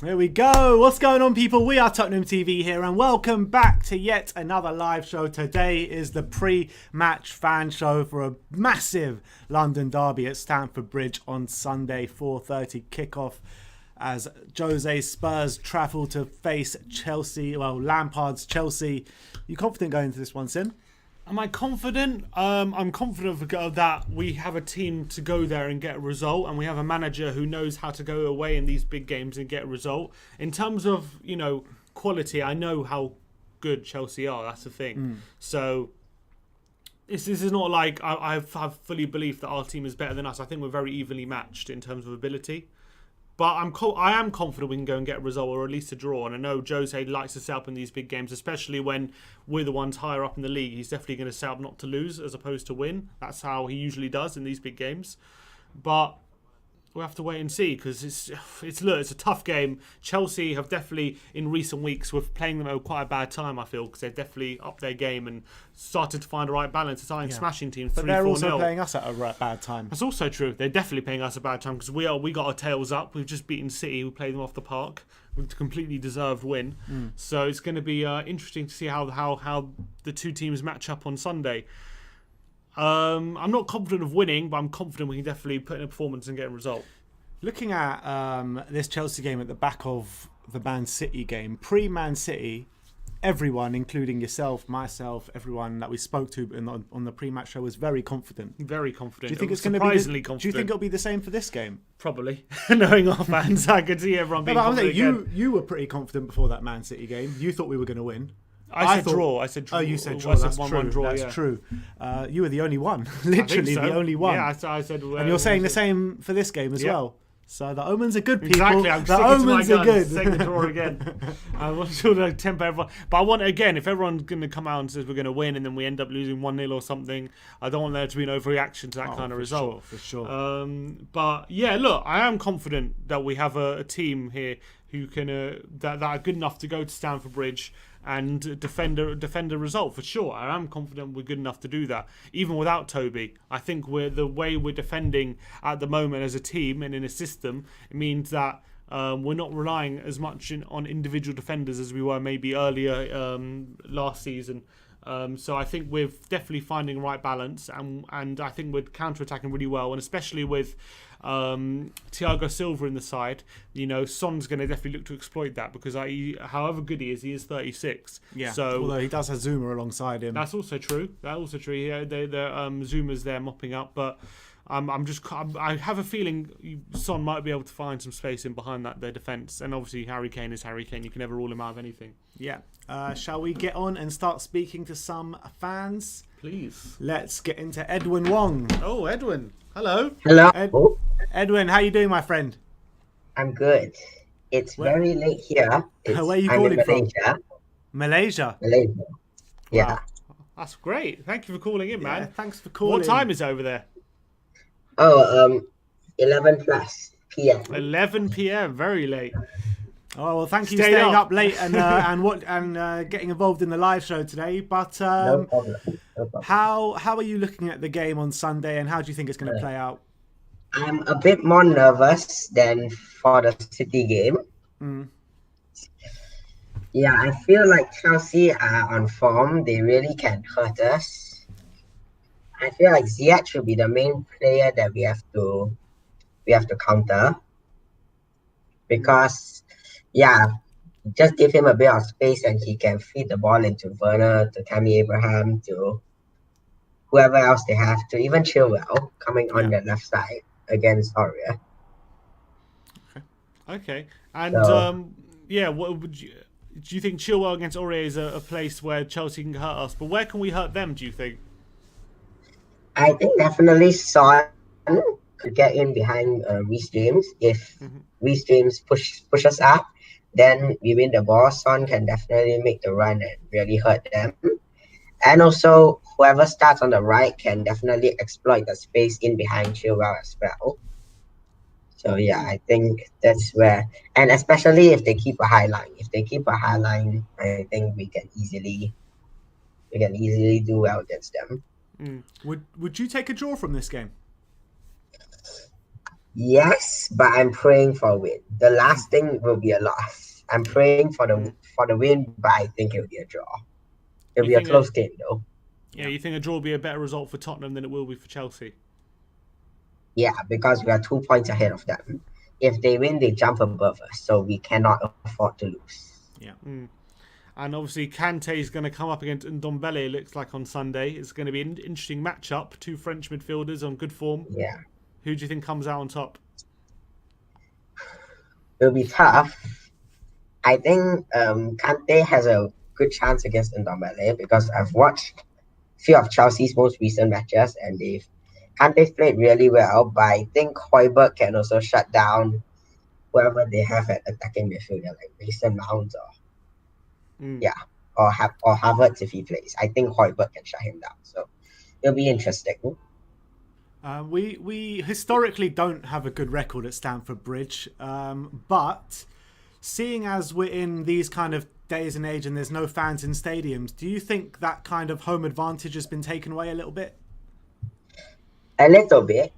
There we go. What's going on, people? We are Tottenham TV here, and welcome back to yet another live show. Today is the pre-match fan show for a massive London derby at Stamford Bridge on Sunday, 4:30 kickoff, as Jose's Spurs travel to face Chelsea. Well, Lampard's Chelsea. You confident going into this one, Sin? Am I confident? I'm confident that we have a team to go there and get a result, and we have a manager who knows how to go away in these big games and get a result. In terms of, quality, I know how good Chelsea are. That's the thing. So this is not like I have fully belief that our team is better than us. I think we're very evenly matched in terms of ability. But I am confident we can go and get a result, or at least a draw. And I know Jose likes to set up in these big games, especially when we're the ones higher up in the league. He's definitely going to set up not to lose as opposed to win. That's how he usually does in these big games. But we'll have to wait and see, because it's a tough game. Chelsea have definitely, in recent weeks, we're playing them at quite a bad time, I feel, because they've definitely upped their game and started to find the right balance. They're starting smashing teams 3-4-0. But they're also playing us at a bad time. That's also true. They're definitely playing us at a bad time, because we got our tails up. We've just beaten City, who played them off the park with a completely deserved win. So it's going to be interesting to see how the two teams match up on Sunday. I'm not confident of winning, but I'm confident we can definitely put in a performance and get a result. Looking at this Chelsea game at the back of the Man City game, pre-Man City, everyone, including yourself, myself, everyone that we spoke to on the pre-match show was very confident. Very confident. Do you think it's going to be confident? Do you think it'll be the same for this game? Probably. Knowing our fans, I could see everyone being confident again. You were pretty confident before that Man City game. You thought we were going to win. I said draw. Oh, you said draw. That's true. That's true. You were the only one. Literally the only one. Yeah, I said. And you're saying the same for this game as well. So the omens are good, people. Exactly, I'm the omens are good. Take the draw again. I want to temper everyone. But I want, again, if everyone's going to come out and says we're going to win and then we end up losing 1-0 or something, I don't want there to be an overreaction to that kind of result. For sure. But yeah, look, I am confident that we have a team here who can that are good enough to go to Stamford Bridge and defend a result, for sure. I am confident we're good enough to do that, even without Toby. I think the way we're defending at the moment as a team and in a system, it means that we're not relying as much on individual defenders as we were maybe earlier last season. So I think we're definitely finding the right balance, and I think we're counter-attacking really well, and especially with Thiago Silva in the side, Son's going to definitely look to exploit that, because however good he is 36. Yeah. So although he does have Zuma alongside him. That's also true. Yeah, Zuma's there mopping up, but I have a feeling Son might be able to find some space in behind their defence, and obviously Harry Kane is Harry Kane. You can never rule him out of anything. Yeah. Shall we get on and start speaking to some fans? Please. Let's get into Edwin Wong. Oh, Edwin. Hello. Hello. Edwin, how you doing, my friend? I'm good. It's very late here. Where are you calling from? Malaysia. Yeah. Wow. That's great. Thank you for calling in, man. Thanks for calling. What time is it over there? 11 plus p.m. 11 p.m. Very late. Oh well, thank you for staying up late and getting involved in the live show today. But No problem. how are you looking at the game on Sunday, and how do you think it's going to play out? I'm a bit more nervous than for the City game. Yeah, I feel like Chelsea are on form. They really can hurt us. I feel like Ziyech should be the main player that we have to counter, because just give him a bit of space and he can feed the ball into Werner, to Tammy Abraham, to whoever else they have, to even Chilwell coming on the left side against Aurier. Okay. And what would you? Do you think Chilwell against Aurier is a place where Chelsea can hurt us? But where can we hurt them, do you think? I think definitely Son could get in behind Reece James. If Reece James push us up, then we win the ball. Son can definitely make the run and really hurt them. And also, whoever starts on the right can definitely exploit the space in behind Chilwell as well. So yeah, I think that's where, and especially if they keep a high line. If they keep a high line, I think we can easily do well against them. Would you take a draw from this game? Yes, but I'm praying for a win. The last thing will be a loss. I'm praying for the win, but I think it'll be a draw. It'll You be a think a, close game though. yeah, you think a draw will be a better result for Tottenham than it will be for Chelsea? Yeah, because we are 2 points ahead of them. If they win, they jump above us, so we cannot afford to lose. Yeah. And obviously, Kante is going to come up against Ndombele, it looks like, on Sunday. It's going to be an interesting matchup. Two French midfielders on good form. Yeah, Who do you think comes out on top? it'll be tough. I think Kante has a good chance against Ndombele because I've watched a few of Chelsea's most recent matches and Kante's played really well, but I think Højbjerg can also shut down whoever they have at attacking midfield, like Mason Mount or Havertz if he plays. I think Højbjerg can shut him down. So it'll be interesting. We historically don't have a good record at Stamford Bridge, but seeing as we're in these kind of days and age and there's no fans in stadiums, do you think that kind of home advantage has been taken away a little bit? A little bit.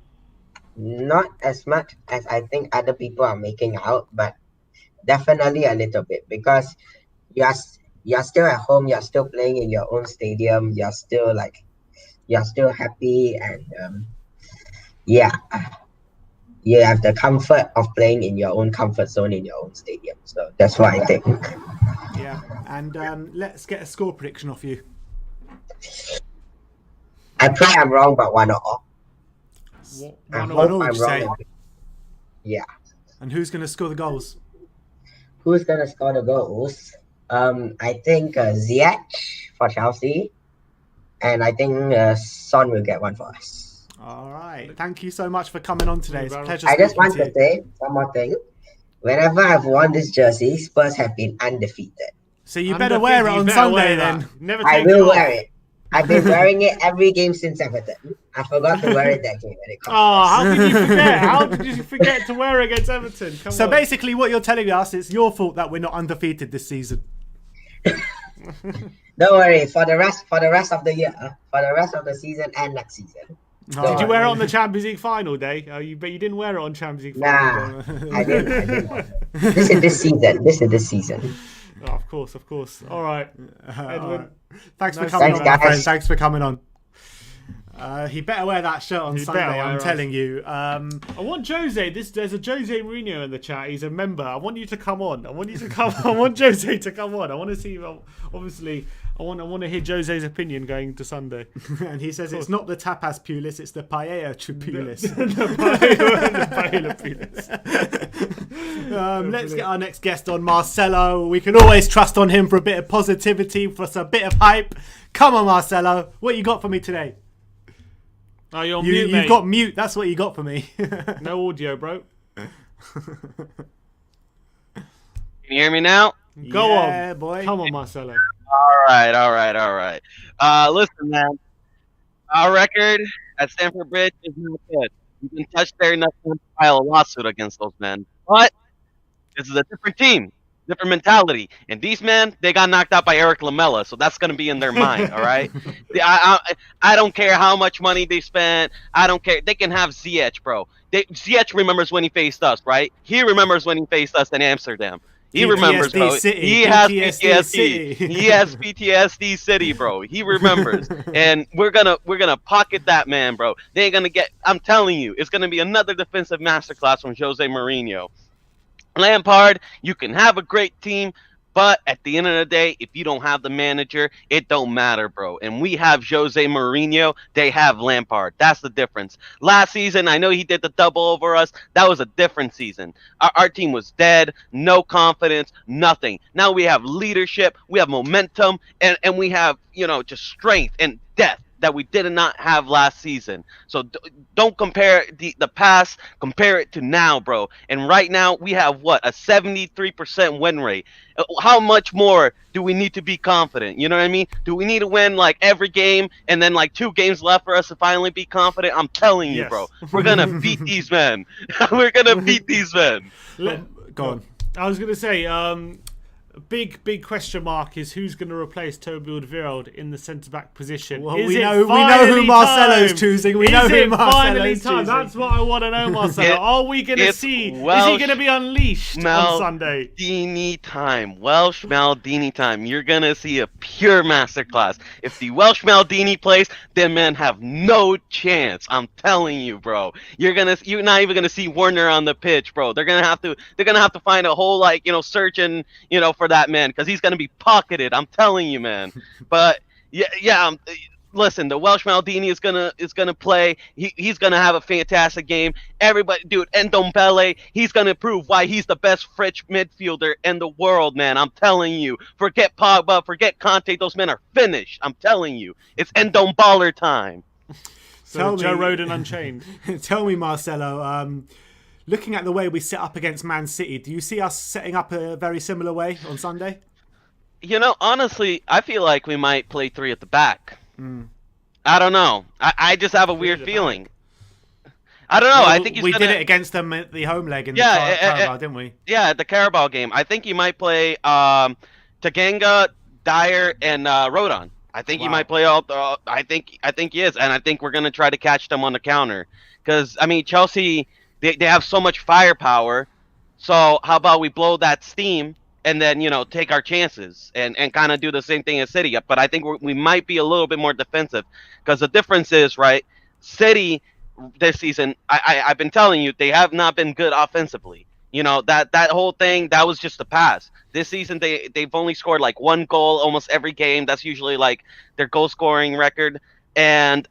Not as much as I think other people are making out, but definitely a little bit because you're still at home, you're still playing in your own stadium, you're still happy and you have the comfort of playing in your own comfort zone in your own stadium. So that's what I think. Yeah, and let's get a score prediction off you. I pray I'm wrong, but 1-1. I One hope all, I'm you say? wrong. Yeah. And who's going to score the goals? Who's gonna score the goals? I think Ziyech for Chelsea, and I think Son will get one for us. All right. Thank you so much for coming on today. It's a pleasure I just speaking want to say one more thing. Whenever I've worn this jersey, Spurs have been undefeated. So you better wear it on Sunday then. Never I take will it off. wear it. I've been wearing it every game since Everton. I forgot to wear it that game when it comes. Oh, how could you forget? How did you forget to wear it against Everton? Come So on. basically what you're telling us, it's your fault that we're not undefeated this season. Don't worry, for the rest of the year, for the rest of the season and next season. Did you wear it on the Champions League final day? But you didn't wear it on Champions League final day. Nah, I didn't. This is this season. Oh, of course. All right, Edwin. Thanks for Nice. coming Thanks, on, my guys. friend. Thanks for coming on. He better wear that shirt on He Sunday, better I'm wear telling you. I want Jose. There's a Jose Mourinho in the chat. He's a member. I want you to come on. I want Jose to come on. I want to see. Obviously, I want to hear Jose's opinion going to Sunday. And he says it's not the tapas pulis, it's the paella chupulis. The paella Pulis. Let's get our next guest on, Marcelo. We can always trust on him for a bit of positivity, for a bit of hype. Come on, Marcelo. What you got for me today? Oh, you're on mute, mate. You've got mute. That's what you got for me. No audio, bro. Can you hear me now? Go Yeah, on, boy. Come on, Marcelo. All right. Listen, man. Our record at Stamford Bridge is not good. You can touch there, enough to file a lawsuit against those men. But this is a different team, different mentality. And these men, they got knocked out by Eric Lamela, so that's going to be in their mind, all right? I don't care how much money they spent. I don't care. They can have Ziyech, bro. Ziyech remembers when he faced us, right? He remembers when he faced us in Amsterdam. He remembers, bro. City. He has PTSD PTSD. City. He has PTSD City, bro. He remembers, and we're gonna pocket that man, bro. They ain't gonna get. I'm telling you, it's gonna be another defensive masterclass from Jose Mourinho. Lampard, you can have a great team, but at the end of the day, if you don't have the manager, it don't matter, bro. And we have Jose Mourinho, they have Lampard. That's the difference. Last season, I know he did the double over us. That was a different season. Our team was dead, no confidence, nothing. Now we have leadership, we have momentum, and we have, just strength and depth that we did not have last season. So don't compare the past, compare it to now, bro. And right now we have a 73% win rate. How much more do we need to be confident? You know what I mean? Do we need to win like every game and then like 2 games left for us to finally be confident? I'm telling you, Yes. bro, we're gonna beat these men. We're gonna beat these men. Go on. I was gonna say, big question mark is who's going to replace Toby Alderweireld in the centre-back position. Well, is we it know who finally Marcelo's time? choosing. We Is know who it Marcelo's finally time? choosing. That's what I want to know, Marcelo. Are we going to see? Is he going to be unleashed on Sunday? Maldini time. Welsh Maldini time. You're going to see a pure masterclass. If the Welsh Maldini plays, then men have no chance. I'm telling you, bro. You're not even going to see Warner on the pitch, bro. They're going to have to find a whole search and for that man, because he's going to be pocketed. I'm telling you, man. But yeah. Listen, the Welsh Maldini is gonna play. He's gonna have a fantastic game. Everybody, dude, Ndombele, he's gonna prove why he's the best French midfielder in the world, man. I'm telling you. Forget Pogba, forget Conte. Those men are finished. I'm telling you. It's Ndomballer time. So Joe Roden Unchained. Tell me, Marcelo. Looking at the way we set up against Man City, do you see us setting up a very similar way on Sunday? Honestly, I feel like we might play 3 at the back. I don't know. I just have a weird feeling. I don't know. Well, I think we did it against them at the home leg in the Carabao, didn't we? Yeah, at the Carabao game. I think you might play Taganga, Dyer, and Rodon. I think he might play all. I think he is, and I think we're gonna try to catch them on the counter. Because Chelsea, they have so much firepower. So how about we blow that steam and then take our chances and kind of do the same thing as City. But I think we might be a little bit more defensive, because the difference is, right, City this season, I've been telling you, they have not been good offensively. That whole thing, that was just a pass. This season they've only scored like 1 goal almost every game. That's usually like their goal scoring record. And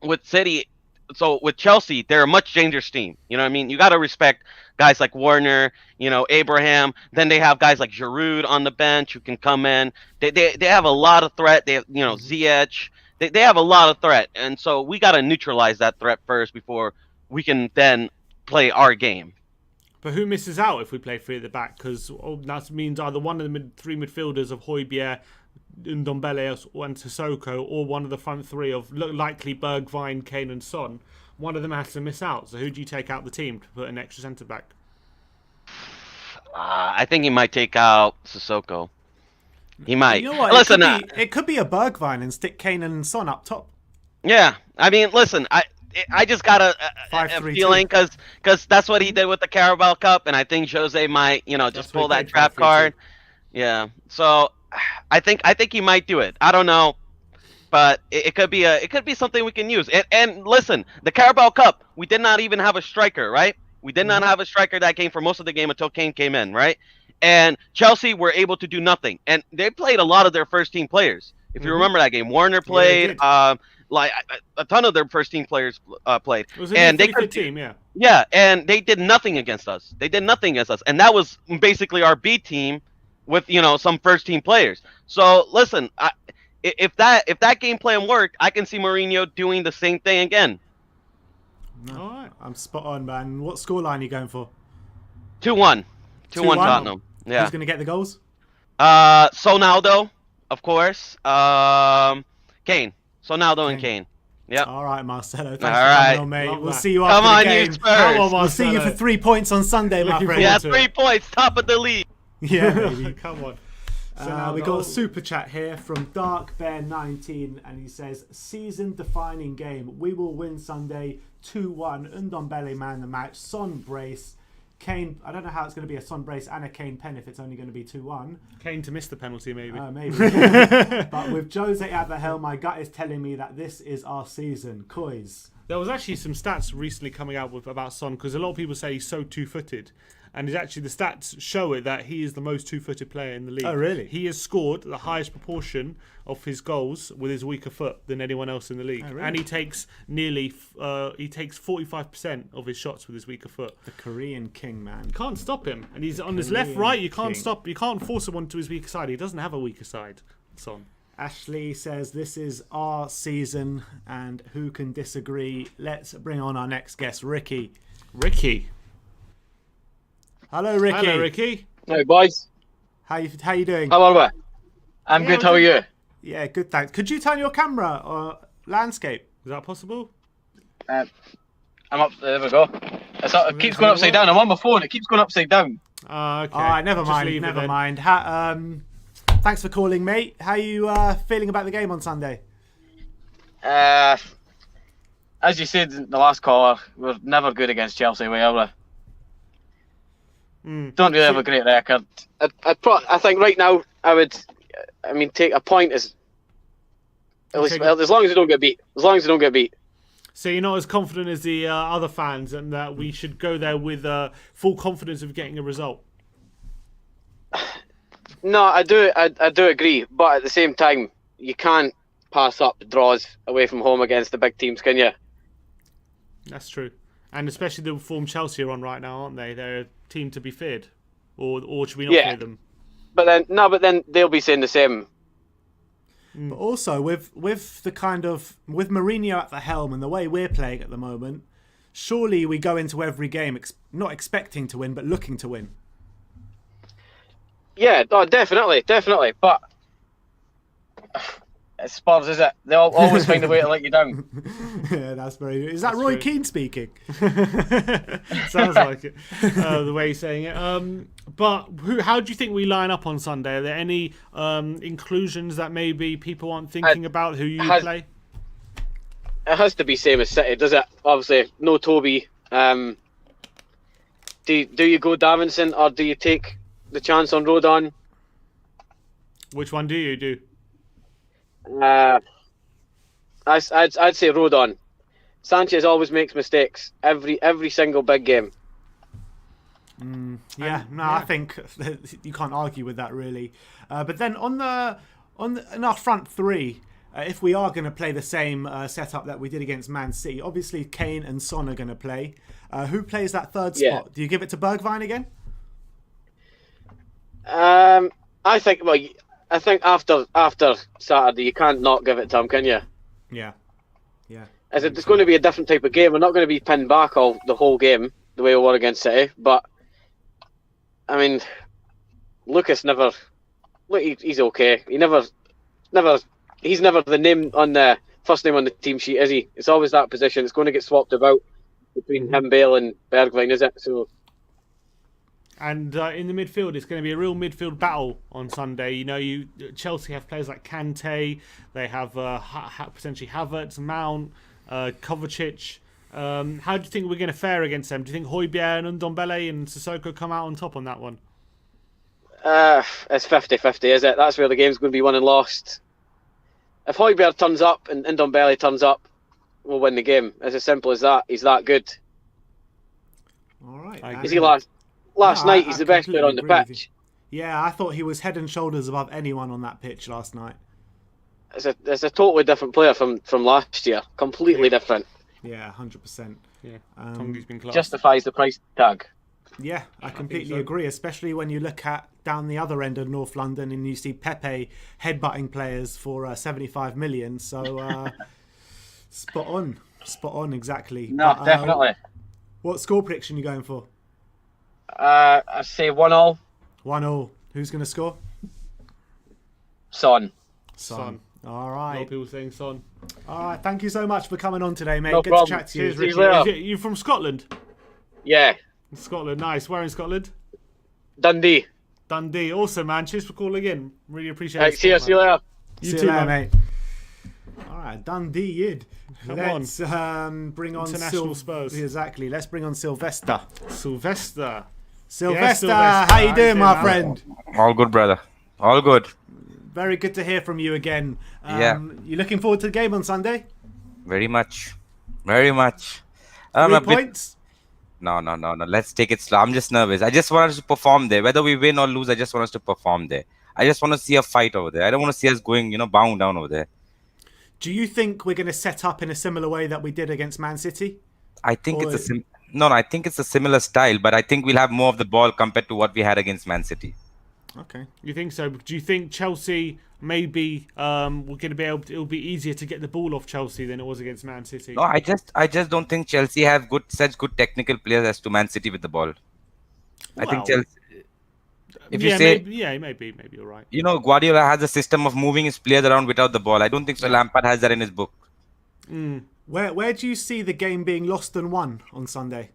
with City, so with Chelsea, they're a much dangerous team. You know what I mean? You got to respect guys like Warner, Abraham. Then they have guys like Giroud on the bench who can come in. They have a lot of threat. They have, Ziyech. They have a lot of threat. And so we got to neutralize that threat first before we can then play our game. But who misses out if we play 3 at the back? Because that means either one of the 3 midfielders of Højbjerg, Ndombele and Sissoko, or one of the front 3 of likely Bergwijn, Kane and Son. One of them has to miss out. So who do you take out the team to put an extra centre back? I think he might take out Sissoko. He might. You know what? Listen, it could be a Bergwijn and stick Kane and Son up top. Yeah, I mean, listen, I just got a feeling because that's what he did with the Carabao Cup, and I think Jose might just pull that trap card. Yeah, so I think he might do it. I don't know, but it could be something we can use. And listen, the Carabao Cup, we did not even have a striker, right? We did not have a striker that game for most of the game until Kane came in, right? And Chelsea were able to do nothing, and they played a lot of their first team players. If you remember that game, Warner played. Like a ton of their first team players played, and they could team, and they did nothing against us. And that was basically our B team with some first team players. So listen, if that game plan worked, I can see Mourinho doing the same thing again. No, all right, I'm spot on, man. What scoreline are you going for? 2-1, 2-1 Tottenham. Yeah. Who's gonna get the goals? Sonaldo, of course. Kane. Sonaldo and Kane. Yep. All right, Marcelo. Thanks for coming on, mate. We'll see you after the game. Come on, we'll see you for 3 points on Sunday, my friend. Yeah, 3 points, top of the league. Yeah, baby. Come on. We got a super chat here from Dark Bear 19, and he says, season-defining game. We will win Sunday 2-1. Ndombele man the match. Son brace. Kane, I don't know how it's going to be a Son brace and a Kane pen if it's only going to be 2-1. Kane to miss the penalty, maybe. Maybe. But with Jose at the helm, my gut is telling me that this is our season. Coys. There was actually some stats recently coming out about Son, because a lot of people say he's so two-footed. And the stats show it that he is the most two-footed player in the league. Oh, really? He has scored the highest proportion of his goals with his weaker foot than anyone else in the league. Oh, really? And he takes 45% of his shots with his weaker foot. The Korean king, man. You can't stop him. And he's on his left, right. You can't stop. You can't force him onto his weaker side. He doesn't have a weaker side, Son. Ashley says this is our season, and who can disagree? Let's bring on our next guest, Ricky. Hello, Ricky. Hello, Ricky. Hey, boys. How you doing? How are we? I'm good. How are you? Yeah, good, thanks. Could you turn your camera or landscape? Is that possible? I'm up. There we go. It keeps going upside down. I'm on my phone. It keeps going upside down. Okay. All right, never Just mind. leave it Never then. mind. Thanks for calling, mate. How you feeling about the game on Sunday? As you said in the last caller, we're never good against Chelsea, are we? Don't really have a great record. I think right now take a point as as long as we don't get beat. As long as we don't get beat. So you're not as confident as the other fans, and that we should go there with full confidence of getting a result. No, I do agree, but at the same time, you can't pass up draws away from home against the big teams, can you? That's true, and especially the form Chelsea are on right now, aren't they? They're a team to be feared, or should we not fear them? But then they'll be saying the same. But also with Mourinho at the helm and the way we're playing at the moment, surely we go into every game not expecting to win, but looking to win. Yeah, no, definitely. But it's Spurs, is it? They always find a way to let you down. Yeah, that's very. Is that Roy Keane speaking? Sounds like it. The way he's saying it. But how do you think we line up on Sunday? Are there any inclusions that maybe people aren't thinking about who you play? It has to be same as City, does it? Obviously, no Toby. Do you go Davinson or do you take the chance on Rodon? Which one do you do? I'd say Rodon. Sanchez always makes mistakes every single big game. I think you can't argue with that really. But then in our front three, if we are going to play the same setup that we did against Man City, obviously Kane and Son are going to play. Who plays that third spot? Do you give it to Bergwijn again? I think after Saturday you can't not give it to him, can you? Yeah. As it's going to be a different type of game. We're not going to be pinned back the whole game the way we were against City. But I mean, Lucas never. Look, he's okay. He's never the name on the first name on the team sheet, is he? It's always that position. It's going to get swapped about between him, Bale, and Bergwijn, is it? So. And in the midfield, it's going to be a real midfield battle on Sunday. You know, Chelsea have players like Kante. They have potentially Havertz, Mount, Kovacic. How do you think we're going to fare against them? Do you think Højbjerg and Ndombele and Sissoko come out on top on that one? It's 50-50, is it? That's where the game's going to be won and lost. If Højbjerg turns up and Ndombele turns up, we'll win the game. It's as simple as that. He's that good. All right. Is he Last night, he's the best player on the pitch. Yeah, I thought he was head and shoulders above anyone on that pitch last night. It's a totally different player from last year. Completely different. Yeah, 100%. Yeah, Tongi's been class. Justifies the price tag. Yeah, I completely agree, especially when you look at down the other end of North London and you see Pepe headbutting players for 75 million. So, spot on, exactly. No, definitely. What score prediction are you going for? I say 1-1. 1-1. Who's going to score? Son. All right. A lot of people saying Son. All right. Thank you so much for coming on today, mate. No Good problem. to chat to you. Cheers, Richie. You from Scotland? Yeah. Scotland, nice. Where in Scotland? Dundee. Awesome, man. Cheers for calling in. Really appreciate it. See you later. You too, mate. All right, Dundee, Yid. Let's bring on International Spurs. Exactly. Let's bring on Sylvester. Sylvester, how you doing, my friend? All good, brother. All good. Very good to hear from you again. Yeah. You looking forward to the game on Sunday? Very much. Very much. 3 points? No. Let's take it slow. I'm just nervous. I just want us to perform there. Whether we win or lose, I just want us to perform there. I just want to see a fight over there. I don't want to see us going, bowing down over there. Do you think we're going to set up in a similar way that we did against Man City? I think I think it's a similar style, but I think we'll have more of the ball compared to what we had against Man City. Okay. You think so? Do you think Chelsea maybe we're going to be able? It'll be easier to get the ball off Chelsea than it was against Man City. No, I just don't think Chelsea have such good technical players as to Man City with the ball. I think Chelsea. If you say, maybe you're right. Guardiola has a system of moving his players around without the ball. I don't think so. Lampard has that in his book. Where do you see the game being lost and won on Sunday?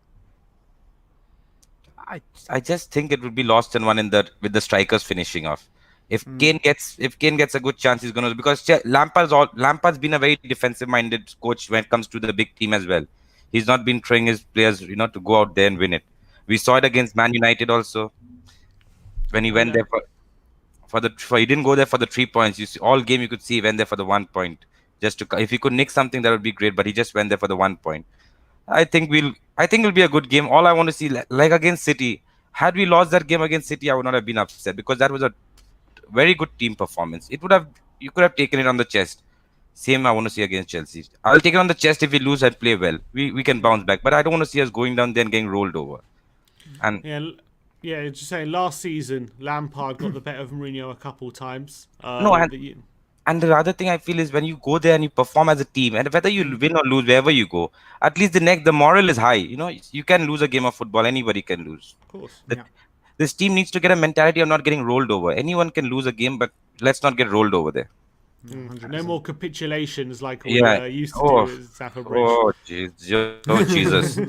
I just think it would be lost in one with the strikers finishing off. If Kane gets a good chance, he's gonna, because Lampard's been a very defensive minded coach when it comes to the big team as well. He's not been training his players, to go out there and win it. We saw it against Man United also, when he went there he didn't go there for the 3 points. You see, all game you could see he went there for the 1 point. If he could nick something, that would be great. But he just went there for the 1 point. I think it'll be a good game. All I want to see, like against City, had we lost that game against City, I would not have been upset, because that was a very good team performance. You could have taken it on the chest. Same I want to see against Chelsea. I'll take it on the chest if we lose and play well. We can bounce back, but I don't want to see us going down there and getting rolled over. And yeah, just saying. Last season, Lampard got the better of Mourinho a couple times. And the other thing I feel is, when you go there and you perform as a team, and whether you win or lose, wherever you go, at least the moral is high. You can lose a game of football. Anybody can lose. Of course. This team needs to get a mentality of not getting rolled over. Anyone can lose a game, but let's not get rolled over there. No more capitulations like we used to do at Stamford Bridge. Oh, Jesus.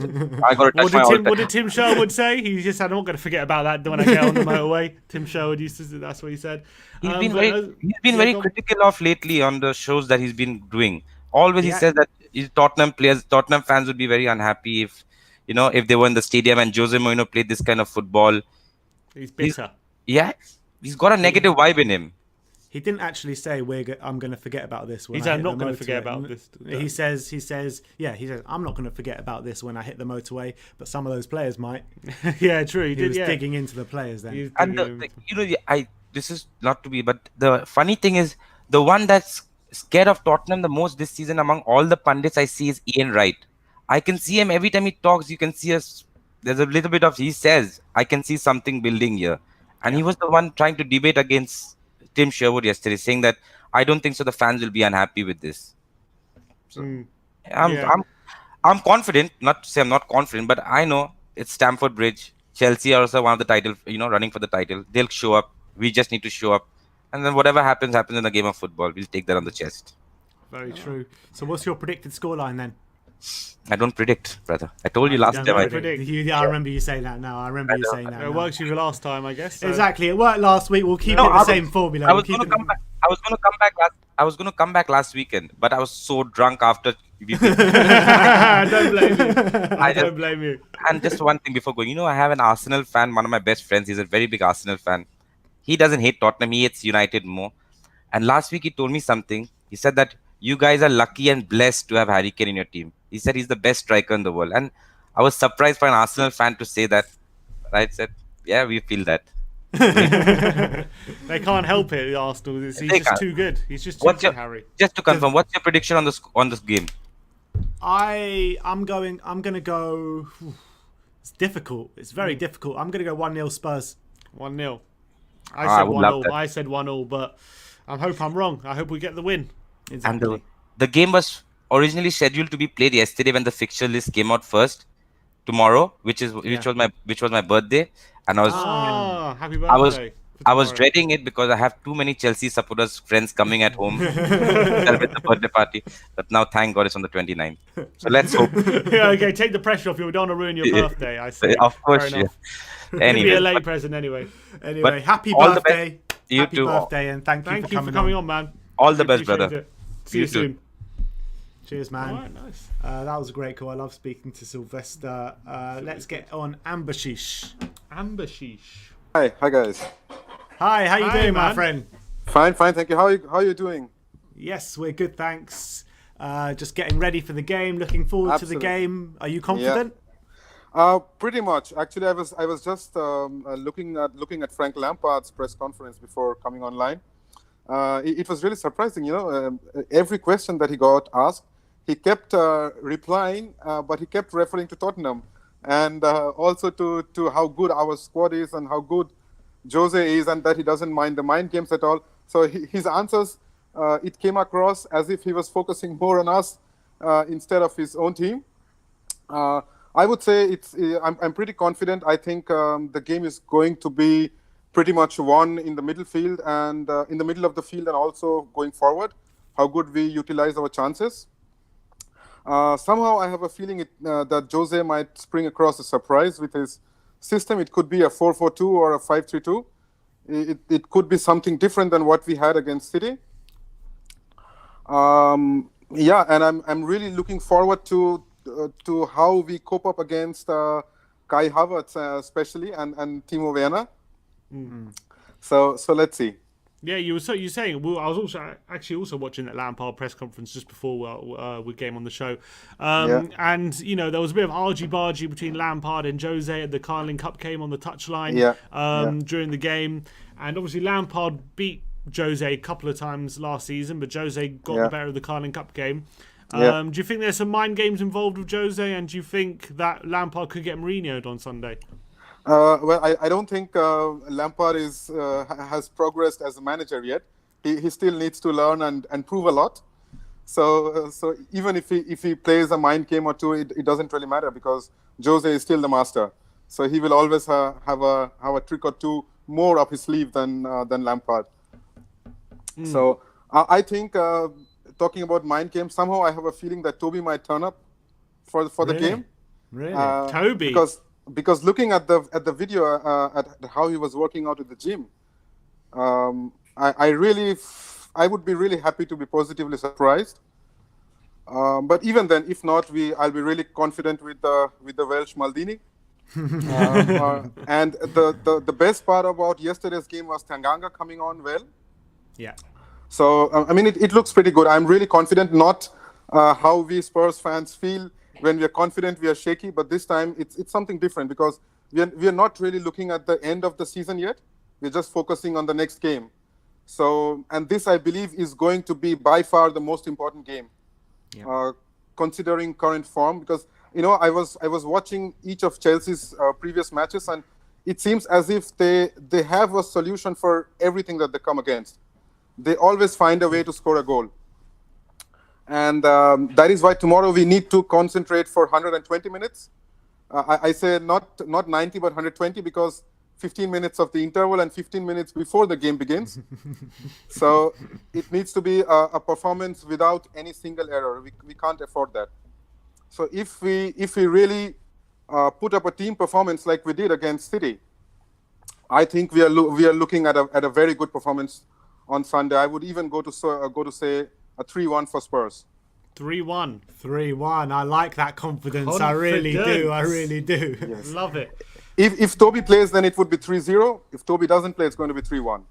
I got to touch what did Tim Sherwood say? He just said, I'm not going to forget about that when I get on the motorway. Tim Sherwood used to say, that's what he said. He's been very critical of lately on the shows that he's been doing. Always he says that Tottenham fans would be very unhappy if they were in the stadium and Jose Mourinho played this kind of football. He's bitter. He's got a negative vibe in him. He didn't actually say I'm going to forget about this. He said, I'm not going to forget about this. He says, I'm not going to forget about this when I hit the motorway, but some of those players might. Yeah, true. He was digging into the players then. And this is not to be, but the funny thing is, the one that's scared of Tottenham the most this season among all the pundits I see is Ian Wright. I can see him every time he talks. You can see there's a little bit of, he says, I can see something building here. And he was the one trying to debate against Tim Sherwood yesterday, saying that I don't think so the fans will be unhappy with this. So I'm confident, not to say I'm not confident, but I know it's Stamford Bridge. Chelsea are also one of the title, running for the title. They'll show up. We just need to show up. And then whatever happens in a game of football. We'll take that on the chest. Very true. So what's your predicted scoreline then? I don't predict, brother. I told you last time. I remember you saying that now. I remember you saying that. It worked for you last time, I guess. So. Exactly. It worked last week. We'll keep it the same formula. I was going to come back last weekend, but I was so drunk after. Don't blame you. I don't blame you. And just one thing before going, I have an Arsenal fan, one of my best friends. He's a very big Arsenal fan. He doesn't hate Tottenham. He hates United more. And last week he told me something. He said that you guys are lucky and blessed to have Harry Kane in your team. He said he's the best striker in the world. And I was surprised for an Arsenal fan to say that. I said, yeah, we feel that. They can't help it, Arsenal. He's just too good. He's just too good, Harry. Just to confirm, what's your prediction on this game? I'm going to go... It's difficult. It's very difficult. I'm going to go 1-0 Spurs. 1-0. I said 1-0. I said 1-0, but I hope I'm wrong. I hope we get the win. Exactly. And the game was originally scheduled to be played yesterday when the fixture list came out first. Tomorrow, which was my birthday, and I was happy birthday. I was dreading it because I have too many Chelsea supporters friends coming at home to celebrate the birthday party. But now, thank God, it's on the 29th. So let's hope. Okay, take the pressure off you. We don't want to ruin your birthday. I see. Of course, yeah. Anyway, be a late present anyway. Anyway, happy birthday. You happy too. Birthday, and thank you for coming on, man. All the best, brother. See you soon. Cheers, man. All right, nice. That was a great call. I love speaking to Sylvester. Let's get on Ambashish. Hi guys. Hi, how you doing, my friend? Fine, thank you. How are you doing? Yes, we're good, thanks. Just getting ready for the game. Looking forward to the game. Are you confident? Pretty much. Actually, I was just looking at Frank Lampard's press conference before coming online. It was really surprising. Every question that he got asked, he kept replying, but he kept referring to Tottenham and also to how good our squad is and how good Jose is, and that he doesn't mind the mind games at all. So his answers, it came across as if he was focusing more on us instead of his own team. I would say I'm pretty confident. I think the game is going to be pretty much won in the midfield and in the middle of the field, and also going forward, how good we utilize our chances. Somehow I have a feeling that Jose might spring across a surprise with his system. It could be a 4-4-2 or a 5-3-2. It could be something different than what we had against City. Yeah, and I'm really looking forward to how we cope up against Kai Havertz, especially, and Timo Werner. So let's see. Yeah, you're saying. Well, I was also watching that Lampard press conference just before we came on the show, and there was a bit of argy-bargy between Lampard and Jose at the Carling Cup game on the touchline during the game, and obviously Lampard beat Jose a couple of times last season, but Jose got the better of the Carling Cup game. Do you think there's some mind games involved with Jose, and do you think that Lampard could get Mourinho'd on Sunday? Well, I don't think Lampard has progressed as a manager yet. He still needs to learn and prove a lot. So even if he plays a mind game or two, it doesn't really matter, because Jose is still the master. So he will always have a trick or two more up his sleeve than Lampard. So I think talking about mind games, somehow I have a feeling that Toby might turn up for the game. Really, Toby? Because looking at the video at how he was working out at the gym, I would be really happy to be positively surprised. But even then, if not, I'll be really confident with the Welsh Maldini. And the best part about yesterday's game was Tanganga coming on well. Yeah. So I mean, it looks pretty good. I'm really confident. Not how we Spurs fans feel. When we are confident, we are shaky. But this time, it's something different, because we are not really looking at the end of the season yet. We're just focusing on the next game. So, and this, I believe, is going to be by far the most important game, considering current form. Because I was watching each of Chelsea's previous matches, and it seems as if they have a solution for everything that they come against. They always find a way to score a goal. And that is why tomorrow we need to concentrate for 120 minutes. I say not 90, but 120, because 15 minutes of the interval and 15 minutes before the game begins. So it needs to be a performance without any single error. We can't afford that. So if we really put up a team performance like we did against City, I think we are looking at a very good performance on Sunday. I would even go to say a 3-1 for Spurs. 3-1. 3-1. I like that confidence. I really do. Yes. Love it. If Toby plays, then it would be 3-0. If Toby doesn't play, it's going to be 3-1.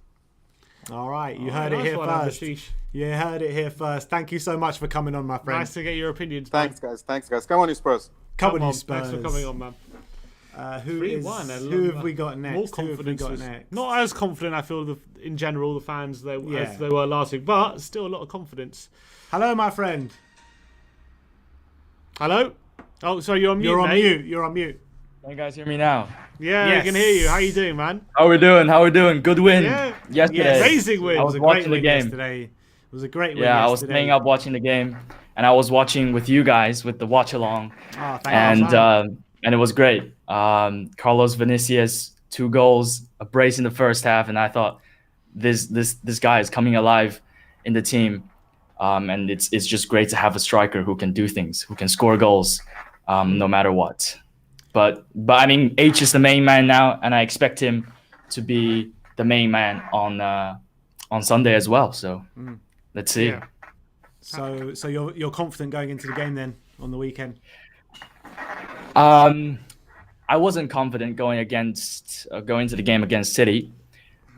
All right, you heard it here first. You heard it here first. Thank you so much for coming on, my friend. Nice to get your opinions. Thanks, guys. Come on, you Spurs. Come on, you Spurs. Thanks for coming on, man. Who have we got next? More confidence. Not as confident, I feel, in general, the fans, as they were last week, but still a lot of confidence. Hello, my friend. Hello? Oh, sorry, you're on mute, You're on mute. Can you guys hear me now? Yeah, Yes. I can hear you. How you doing, man? How we doing? Good win. Yesterday. Amazing win. I was watching the game. Yesterday. It was a great win. Yeah, I was staying up watching the game, and I was watching with you guys with the watch along, and it was great. Carlos Vinicius, 2 goals, a brace in the first half, and I thought this guy is coming alive in the team, and it's just great to have a striker who can do things, who can score goals, no matter what. But I mean, H is the main man now, and I expect him to be the main man on Sunday as well. So let's see. Yeah. So you're confident going into the game then on the weekend? I wasn't confident going into the game against City,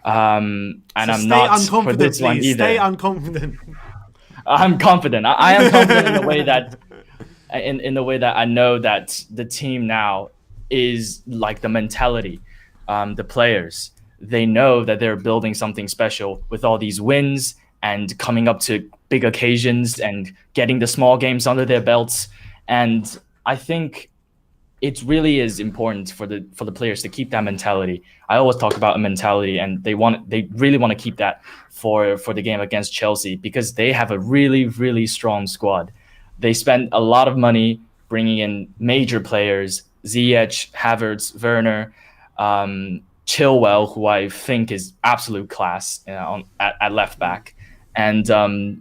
and I'm not for this one either. Stay unconfident. I'm confident. I am confident in the way that. In the way that I know that the team now is like the mentality, the players, they know that they're building something special with all these wins and coming up to big occasions and getting the small games under their belts. And I think it really is important for the players to keep that mentality. I always talk about a mentality, and they really want to keep that for the game against Chelsea, because they have a really, really strong squad. They spent a lot of money bringing in major players, Ziyech, Havertz, Werner, Chilwell, who I think is absolute class at left back. And but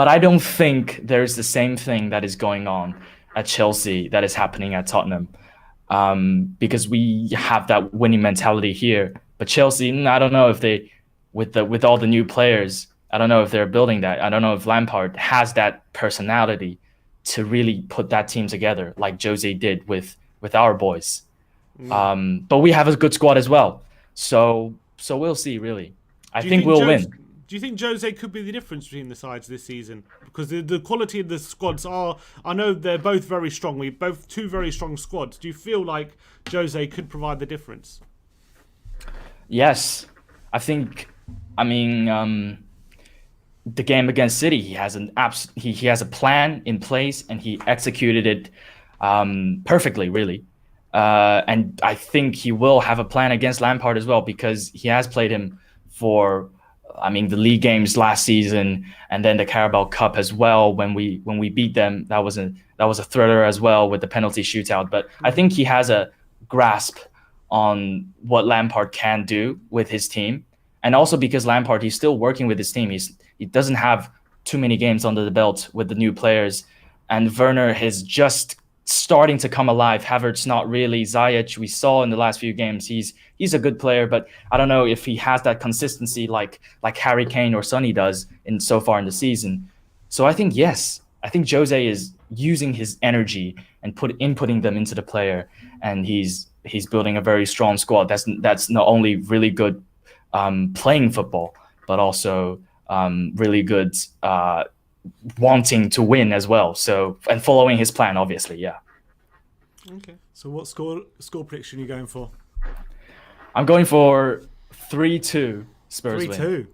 I don't think there's the same thing that is going on at Chelsea that is happening at Tottenham. because we have that winning mentality here. But Chelsea, I don't know if they, with all the new players, I don't know if they're building that. I don't know if Lampard has that personality to really put that team together like Jose did with our boys. But we have a good squad as well. So we'll see, really. I think we'll win. Do you think Jose could be the difference between the sides this season? Because the quality of the squads are, I know they're both very strong. We've both two very strong squads. Do you feel like Jose could provide the difference? Yes. I mean, the game against City, he has he has a plan in place and he executed it perfectly, really. And I think he will have a plan against Lampard as well, because he has played him for, I mean, the league games last season and then the Carabao Cup as well. When we beat them, that was a thriller as well with the penalty shootout. But I think he has a grasp on what Lampard can do with his team, and also because Lampard, he's still working with his team. He doesn't have too many games under the belt with the new players, and Werner is just starting to come alive. Havertz not really. Ziyech, we saw in the last few games, he's a good player, but I don't know if he has that consistency like Harry Kane or Sonny does so far in the season. So I think Jose is using his energy and inputting them into the player, and he's building a very strong squad. That's not only really good playing football, but also really good wanting to win as well. So, and following his plan, obviously, yeah. Okay. So what score prediction are you going for? I'm going for 3-2 Spurs 3-2. win.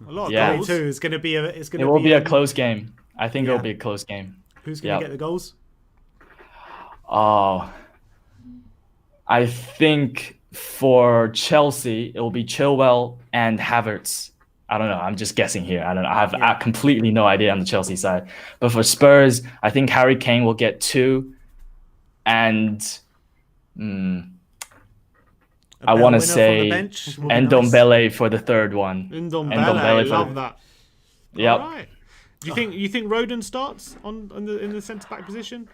A lot of Yeah. goals. 3-2 is going to be It will be a close game. I think it'll be a close game. Who's going to get the goals? Oh, I think for Chelsea, it will be Chilwell and Havertz. I don't know. I'm just guessing here. I don't know. I have completely no idea on the Chelsea side. But for Spurs, I think Harry Kane will get 2. And I want to say Ndombele for the third one. Ndombele, love that. Yep. All right. Do you think Rodon starts in the centre back position?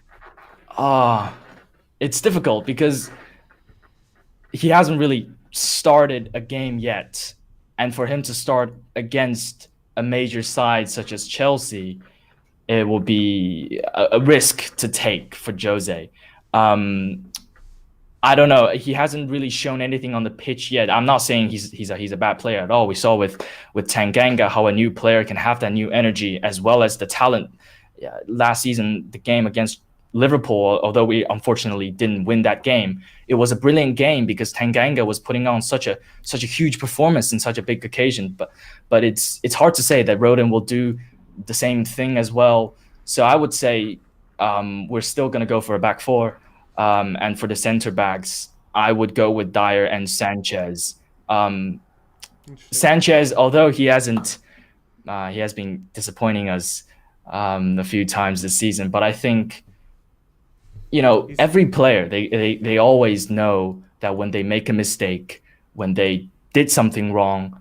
It's difficult because he hasn't really started a game yet. And for him to start against a major side such as Chelsea, it will be a risk to take for Jose. I don't know. He hasn't really shown anything on the pitch yet. I'm not saying he's a bad player at all. We saw with Tanganga how a new player can have that new energy as well as the talent. Last season, the game against Liverpool, although we unfortunately didn't win that game, it was a brilliant game because Tanganga was putting on such a huge performance in such a big occasion. But it's hard to say that Rodon will do the same thing as well. So I would say we're still going to go for a back four. And for the center backs, I would go with Dyer and Sanchez. Sanchez, although he has been disappointing us a few times this season, but I think, every player, they always know that when they make a mistake, when they did something wrong,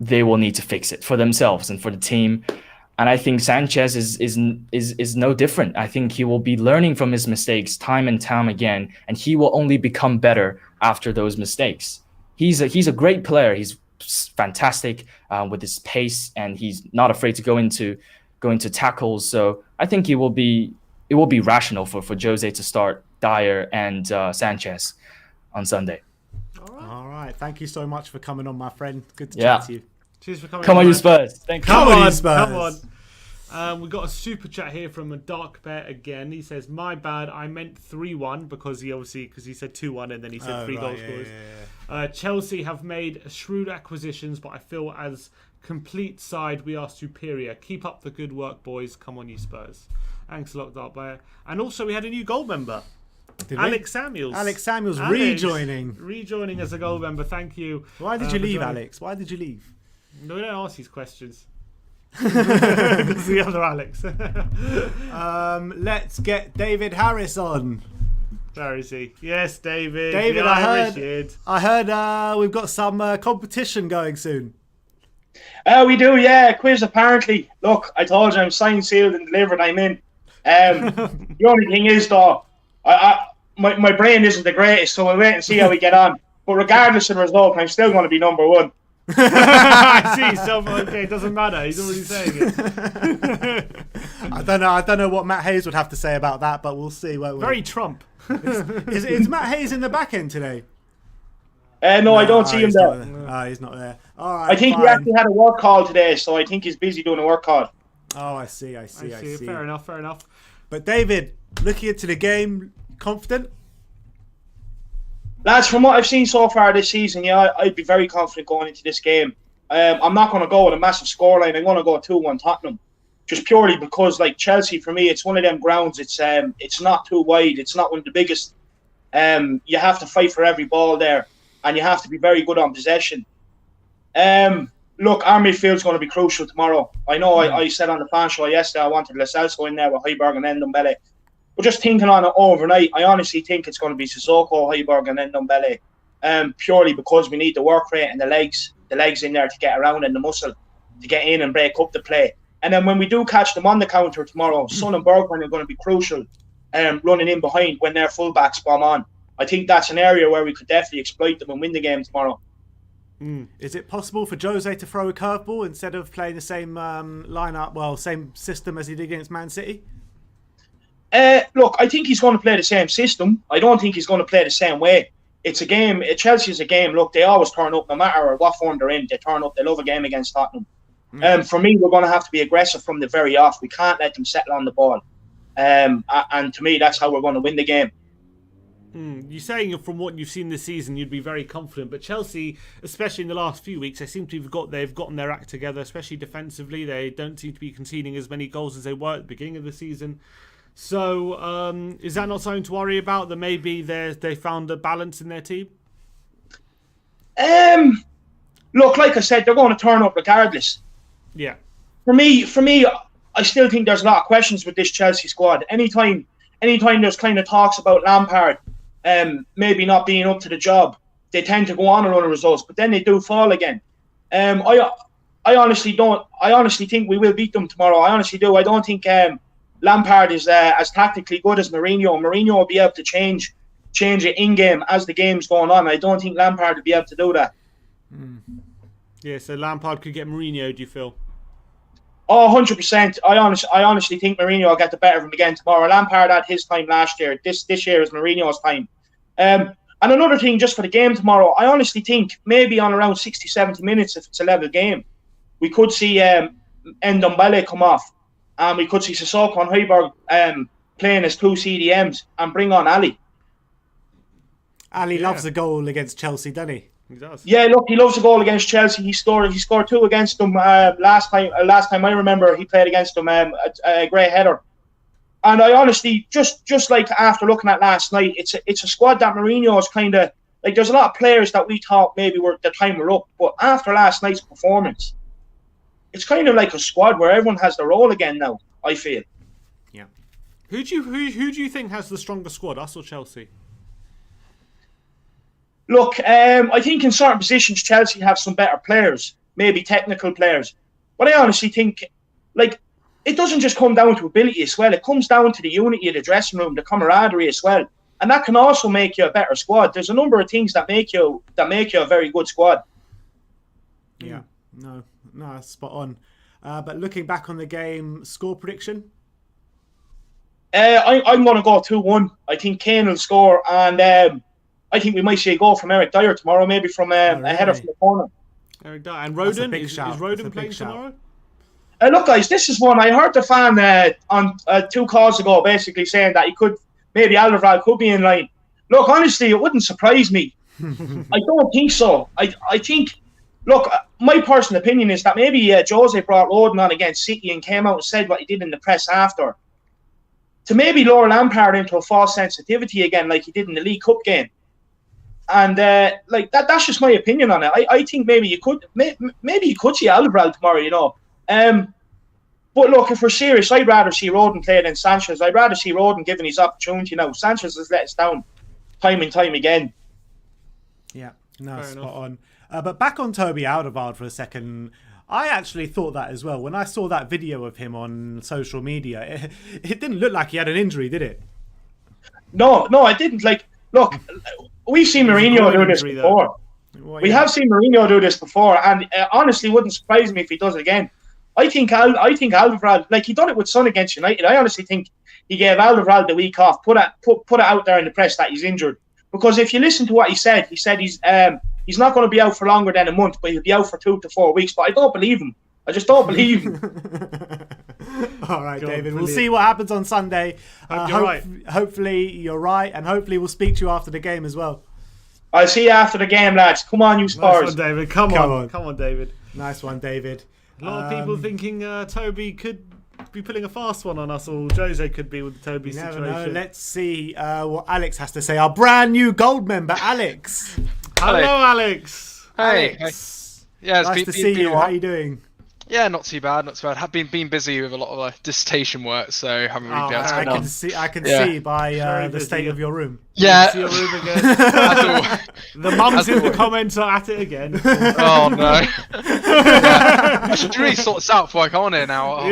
they will need to fix it for themselves and for the team. And I think Sanchez is no different. I think he will be learning from his mistakes time and time again, and he will only become better after those mistakes. He's a great player. He's fantastic with his pace, and he's not afraid to go into tackles. So I think it will be rational for Jose to start Dyer and Sanchez on Sunday. All right. Thank you so much for coming on, my friend. Good to chat to you. Cheers for coming. Come on, you Spurs. Thank you. Come on, Spurs. Come on. We got a super chat here from a Dark Bear again. He says, "My bad, I meant 3-1 because he said 2-1 and then he said 3 goal scores. Chelsea have made shrewd acquisitions, but I feel as complete side we are superior. Keep up the good work, boys. Come on, you Spurs." Thanks a lot, Dark Bear. And also we had a new gold member. Alex Samuels. Alex Samuels rejoining as a gold member. Thank you. Why did you leave, Alex? Why did you leave? No, we don't ask these questions. Because the other Alex. Let's get David Harris on. Where is he? Yes, David. David, I heard we've got some competition going soon. We do, yeah. Quiz apparently. Look, I told you I'm signed, sealed, and delivered. I'm in. The only thing is, though, my brain isn't the greatest, so we'll wait and see how we get on. But regardless of the result, I'm still going to be number one. I see. So okay, it doesn't matter. He's already saying it. I don't know what Matt Hayes would have to say about that, but we'll see. Won't we? Very Trump. Is Matt Hayes in the back end today? No, I don't see him there. He's not there. All right. I think he actually had a work call today, so I think he's busy doing a work call. Oh, I see. Fair enough. But David, looking into the game, confident? Lads, from what I've seen so far this season, yeah, I'd be very confident going into this game. I'm not going to go with a massive scoreline. I'm going to go 2-1 Tottenham, just purely because, like Chelsea, for me, it's one of them grounds. It's not too wide. It's not one of the biggest. You have to fight for every ball there, and you have to be very good on possession. Look, our midfield's going to be crucial tomorrow. I know I said on the fan show yesterday I wanted Lo Celso in there with Højbjerg and Ndombele. But just thinking on it overnight, I honestly think it's going to be Sissoko, Højbjerg and Ndombele. Purely because we need the work rate and the legs in there to get around and the muscle to get in and break up the play. And then when we do catch them on the counter tomorrow, Son and Bergwijn are going to be crucial running in behind when their fullbacks bomb on. I think that's an area where we could definitely exploit them and win the game tomorrow. Is it possible for Jose to throw a curveball instead of playing the same lineup, same system as he did against Man City? Look, I think he's going to play the same system. I don't think he's going to play the same way. It's a game. Chelsea is a game. Look, they always turn up no matter what form they're in. They turn up. They love a game against Tottenham. For me, we're going to have to be aggressive from the very off. We can't let them settle on the ball. And to me, that's how we're going to win the game. You're saying from what you've seen this season, you'd be very confident. But Chelsea, especially in the last few weeks, they seem to have they've gotten their act together, especially defensively. They don't seem to be conceding as many goals as they were at the beginning of the season. So is that not something to worry about, that maybe they found a balance in their team? Look, like I said, they're going to turn up regardless. Yeah. For me, I still think there's a lot of questions with this Chelsea squad. Anytime there's kind of talks about Lampard maybe not being up to the job, they tend to go on and run results, but then they do fall again. I honestly think we will beat them tomorrow. I honestly do. I don't think Lampard is as tactically good as Mourinho. Mourinho will be able to change it in game as the game's going on. I don't think Lampard will be able to do that. Yeah, so Lampard could get Mourinho, do you feel? Oh, 100%. I honestly think Mourinho will get the better of him again tomorrow. Lampard had his time last year. This year is Mourinho's time. And another thing, just for the game tomorrow, I honestly think maybe on around 60, 70 minutes, if it's a level game, we could see Ndombele come off. And we could see Sissoko and Højbjerg playing as two CDMs and bring on Ali. Ali loves a goal against Chelsea, doesn't he? He does. Yeah, look, he loves a goal against Chelsea. He scored 2 against them last time I remember he played against them, a great header. And I honestly, just like after looking at last night, it's a squad that Mourinho is kind of like. There's a lot of players that we thought maybe were the time were up, but after last night's performance, it's kind of like a squad where everyone has their role again now, I feel. Yeah. Who do you think has the stronger squad, us or Chelsea? Look, I think in certain positions Chelsea have some better players, maybe technical players. But I honestly think, like, it doesn't just come down to ability as well. It comes down to the unity of the dressing room, the camaraderie as well. And that can also make you a better squad. There's a number of things that make you a very good squad. Yeah, no, spot on. But looking back on the game, score prediction? I'm going to go 2-1. I think Kane will score, and I think we might see a goal from Eric Dyer tomorrow, maybe from a header from the corner. Eric Dyer. And Rodon? Is Rodon playing tomorrow? Look, guys, this is one. I heard the fan on 2 calls ago basically saying that maybe Alderweireld could be in line. Look, honestly, it wouldn't surprise me. I don't think so. I think, look, my personal opinion is that maybe Jose brought Rodon on against City and came out and said what he did in the press after, to maybe lure Lampard into a false sensitivity again like he did in the League Cup game. And like that's just my opinion on it. I think maybe you could see Alderweireld tomorrow, you know. But look, if we're serious, I'd rather see Rodon play than Sanchez. I'd rather see Rodon given his opportunity now. Sanchez has let us down time and time again. Yeah, no, spot on. But back on Toby Alderweireld for a second. I actually thought that as well. When I saw that video of him on social media, it didn't look like he had an injury, did it? No, I didn't. Like, look, we've seen Mourinho do this injury, before. Well, We yeah. have seen Mourinho do this before, and honestly, wouldn't surprise me if he does it again. I think Alderweireld, like he done it with Son against United. I honestly think he gave Alderweireld the week off, put it out there in the press that he's injured. Because if you listen to what he said he's not going to be out for longer than a month, but he'll be out for 2 to 4 weeks. But I don't believe him. I just don't believe him. All right, God, David. We'll brilliant. see what happens on Sunday. You're right. Hopefully you're right, and hopefully we'll speak to you after the game as well. I'll see you after the game, lads. Come on, you Nice Spurs. one, David. Come on, David. Nice one, David. A lot of people thinking Toby could be pulling a fast one on us, or Jose could be with the Toby You never situation. know. Let's see what Alex has to say. Our brand new gold member, Alex. Hello, Alex. Hey. Alex. Yeah, it's Nice to see you. a while. How are you doing? Yeah, not too bad. I've been busy with a lot of dissertation work, so haven't really been able to I come on. can Yeah. see by Very the busy. state of your room. Yeah. See your room again. As al- The mums As in the always. comments are at it again. Oh no. Yeah. I should really sort this out before I come on here now. Oh.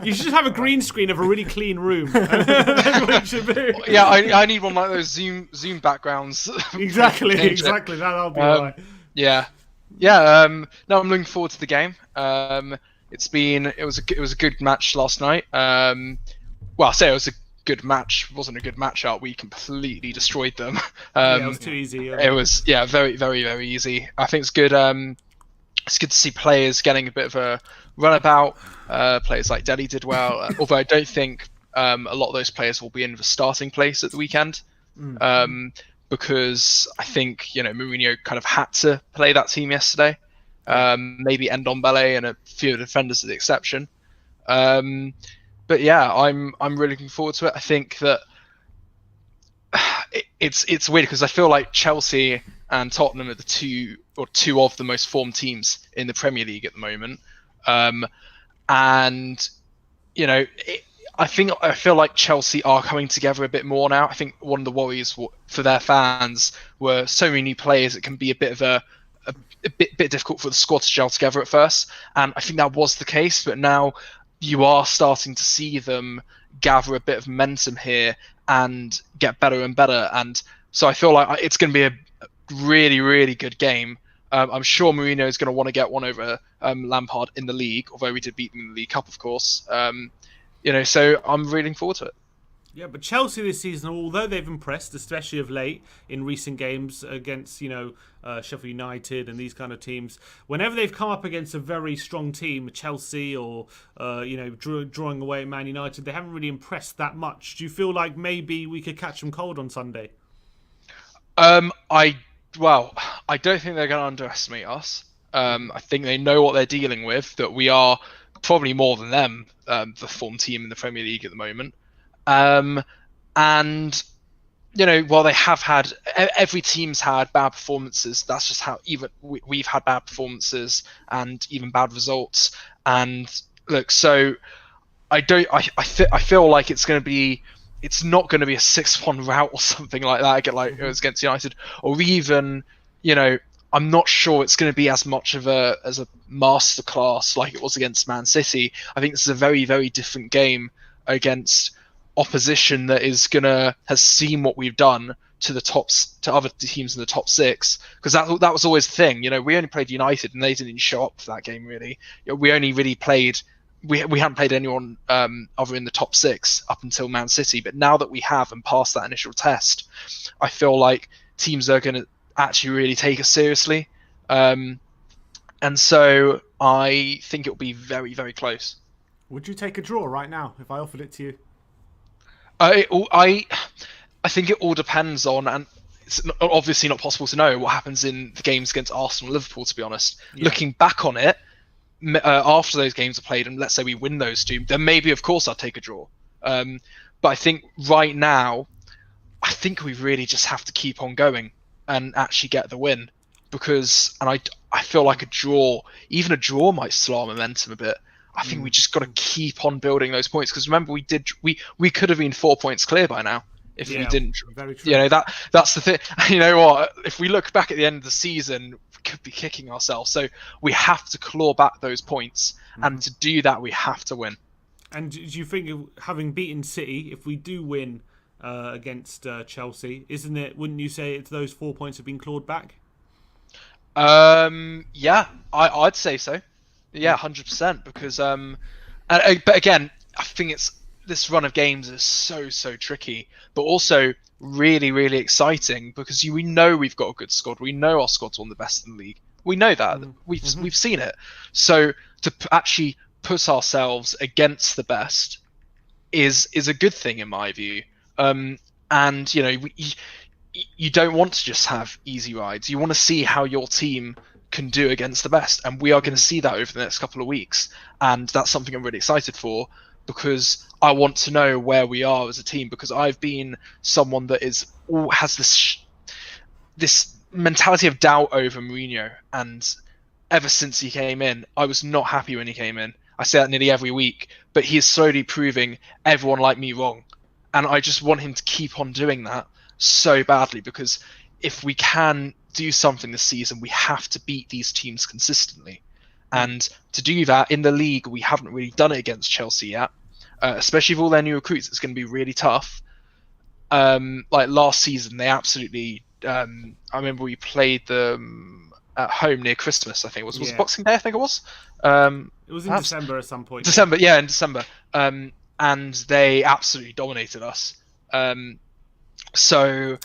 You should have a green screen of a really clean room. That's what it should be. Yeah, I need one like those Zoom backgrounds. Exactly. Change it. That'll be right. Yeah. No, I'm looking forward to the game. It was a good match last night. Well, I say it was a good match. It wasn't a good match out. We completely destroyed them. Yeah, it was too easy. It was very very easy. I think it's good. It's good to see players getting a bit of a runabout. Players like Deli did well, although I don't think a lot of those players will be in the starting place at the weekend. Because I think Mourinho kind of had to play that team yesterday. Maybe Ndombele and a few of the defenders are the exception. But yeah, I'm really looking forward to it. I think that it's weird because I feel like Chelsea and Tottenham are two of the most formed teams in the Premier League at the moment. I feel like Chelsea are coming together a bit more now. I think one of the worries for their fans were so many new players. It can be a bit of a bit difficult for the squad to gel together at first, and I think that was the case. But now you are starting to see them gather a bit of momentum here and get better and better. And so I feel like it's going to be a really, really good game. I'm sure Mourinho is going to want to get one over Lampard in the league, although we did beat them in the League Cup, of course. So I'm really looking forward to it. Yeah, but Chelsea this season, although they've impressed, especially of late in recent games against Sheffield United and these kind of teams, whenever they've come up against a very strong team, Chelsea or drawing away at Man United, they haven't really impressed that much. Do you feel like maybe we could catch them cold on Sunday? I don't think they're going to underestimate us. I think they know what they're dealing with. That we are probably more than them, the form team in the Premier League at the moment. While they have had, every team's had bad performances. That's just how even we've had bad performances and even bad results. And look, so I feel like it's not going to be a 6-1 rout or something like that. It was against United, or even, I'm not sure it's going to be as much of a masterclass like it was against Man City. I think this is a very, very different game against opposition that has seen what we've done to other teams in the top 6, because that was always the thing. We only played United and they didn't show up for that game really. We only really played. We hadn't played anyone other in the top 6 up until Man City, but now that we have and passed that initial test, I feel like teams are going to actually really take us seriously, and so I think it will be very, very close. Would you take a draw right now if I offered it to you? I think it all depends on, and it's obviously not possible to know what happens in the games against Arsenal and Liverpool, to be honest. Yeah. Looking back on it, after those games are played, and let's say we win those two, then maybe, of course, I'd take a draw. But I think right now, I think we really just have to keep on going and actually get the win, because, and I feel like even a draw might slow our momentum a bit. I think we just got to keep on building those points, because remember we could have been 4 points clear by now if we didn't. Very true. That's the thing. You know what? If we look back at the end of the season, we could be kicking ourselves. So we have to claw back those points, and to do that, we have to win. And do you think, having beaten City, if we do win against Chelsea, isn't it? Wouldn't you say it's those 4 points have been clawed back? Yeah, I'd say so. Yeah, 100%. Because but again, I think it's this run of games is so tricky, but also really exciting because we know we've got a good squad. We know our squad's one of the best in the league. We know that we've seen it. So to actually put ourselves against the best is a good thing in my view. And you don't want to just have easy rides. You want to see how your team can do against the best, and we are going to see that over the next couple of weeks. And that's something I'm really excited for, because I want to know where we are as a team. Because I've been someone that has this mentality of doubt over Mourinho, and ever since he came in, I was not happy when he came in. I say that nearly every week, but he is slowly proving everyone like me wrong, and I just want him to keep on doing that so badly, because if we can do something this season, we have to beat these teams consistently. And to do that in the league, we haven't really done it against Chelsea yet, especially with all their new recruits. It's going to be really tough. Like last season, they absolutely I remember we played them at home near Christmas, I think it was it Boxing Day, I think it was. It was in December at some point. December, yeah, in December. And they absolutely dominated us. So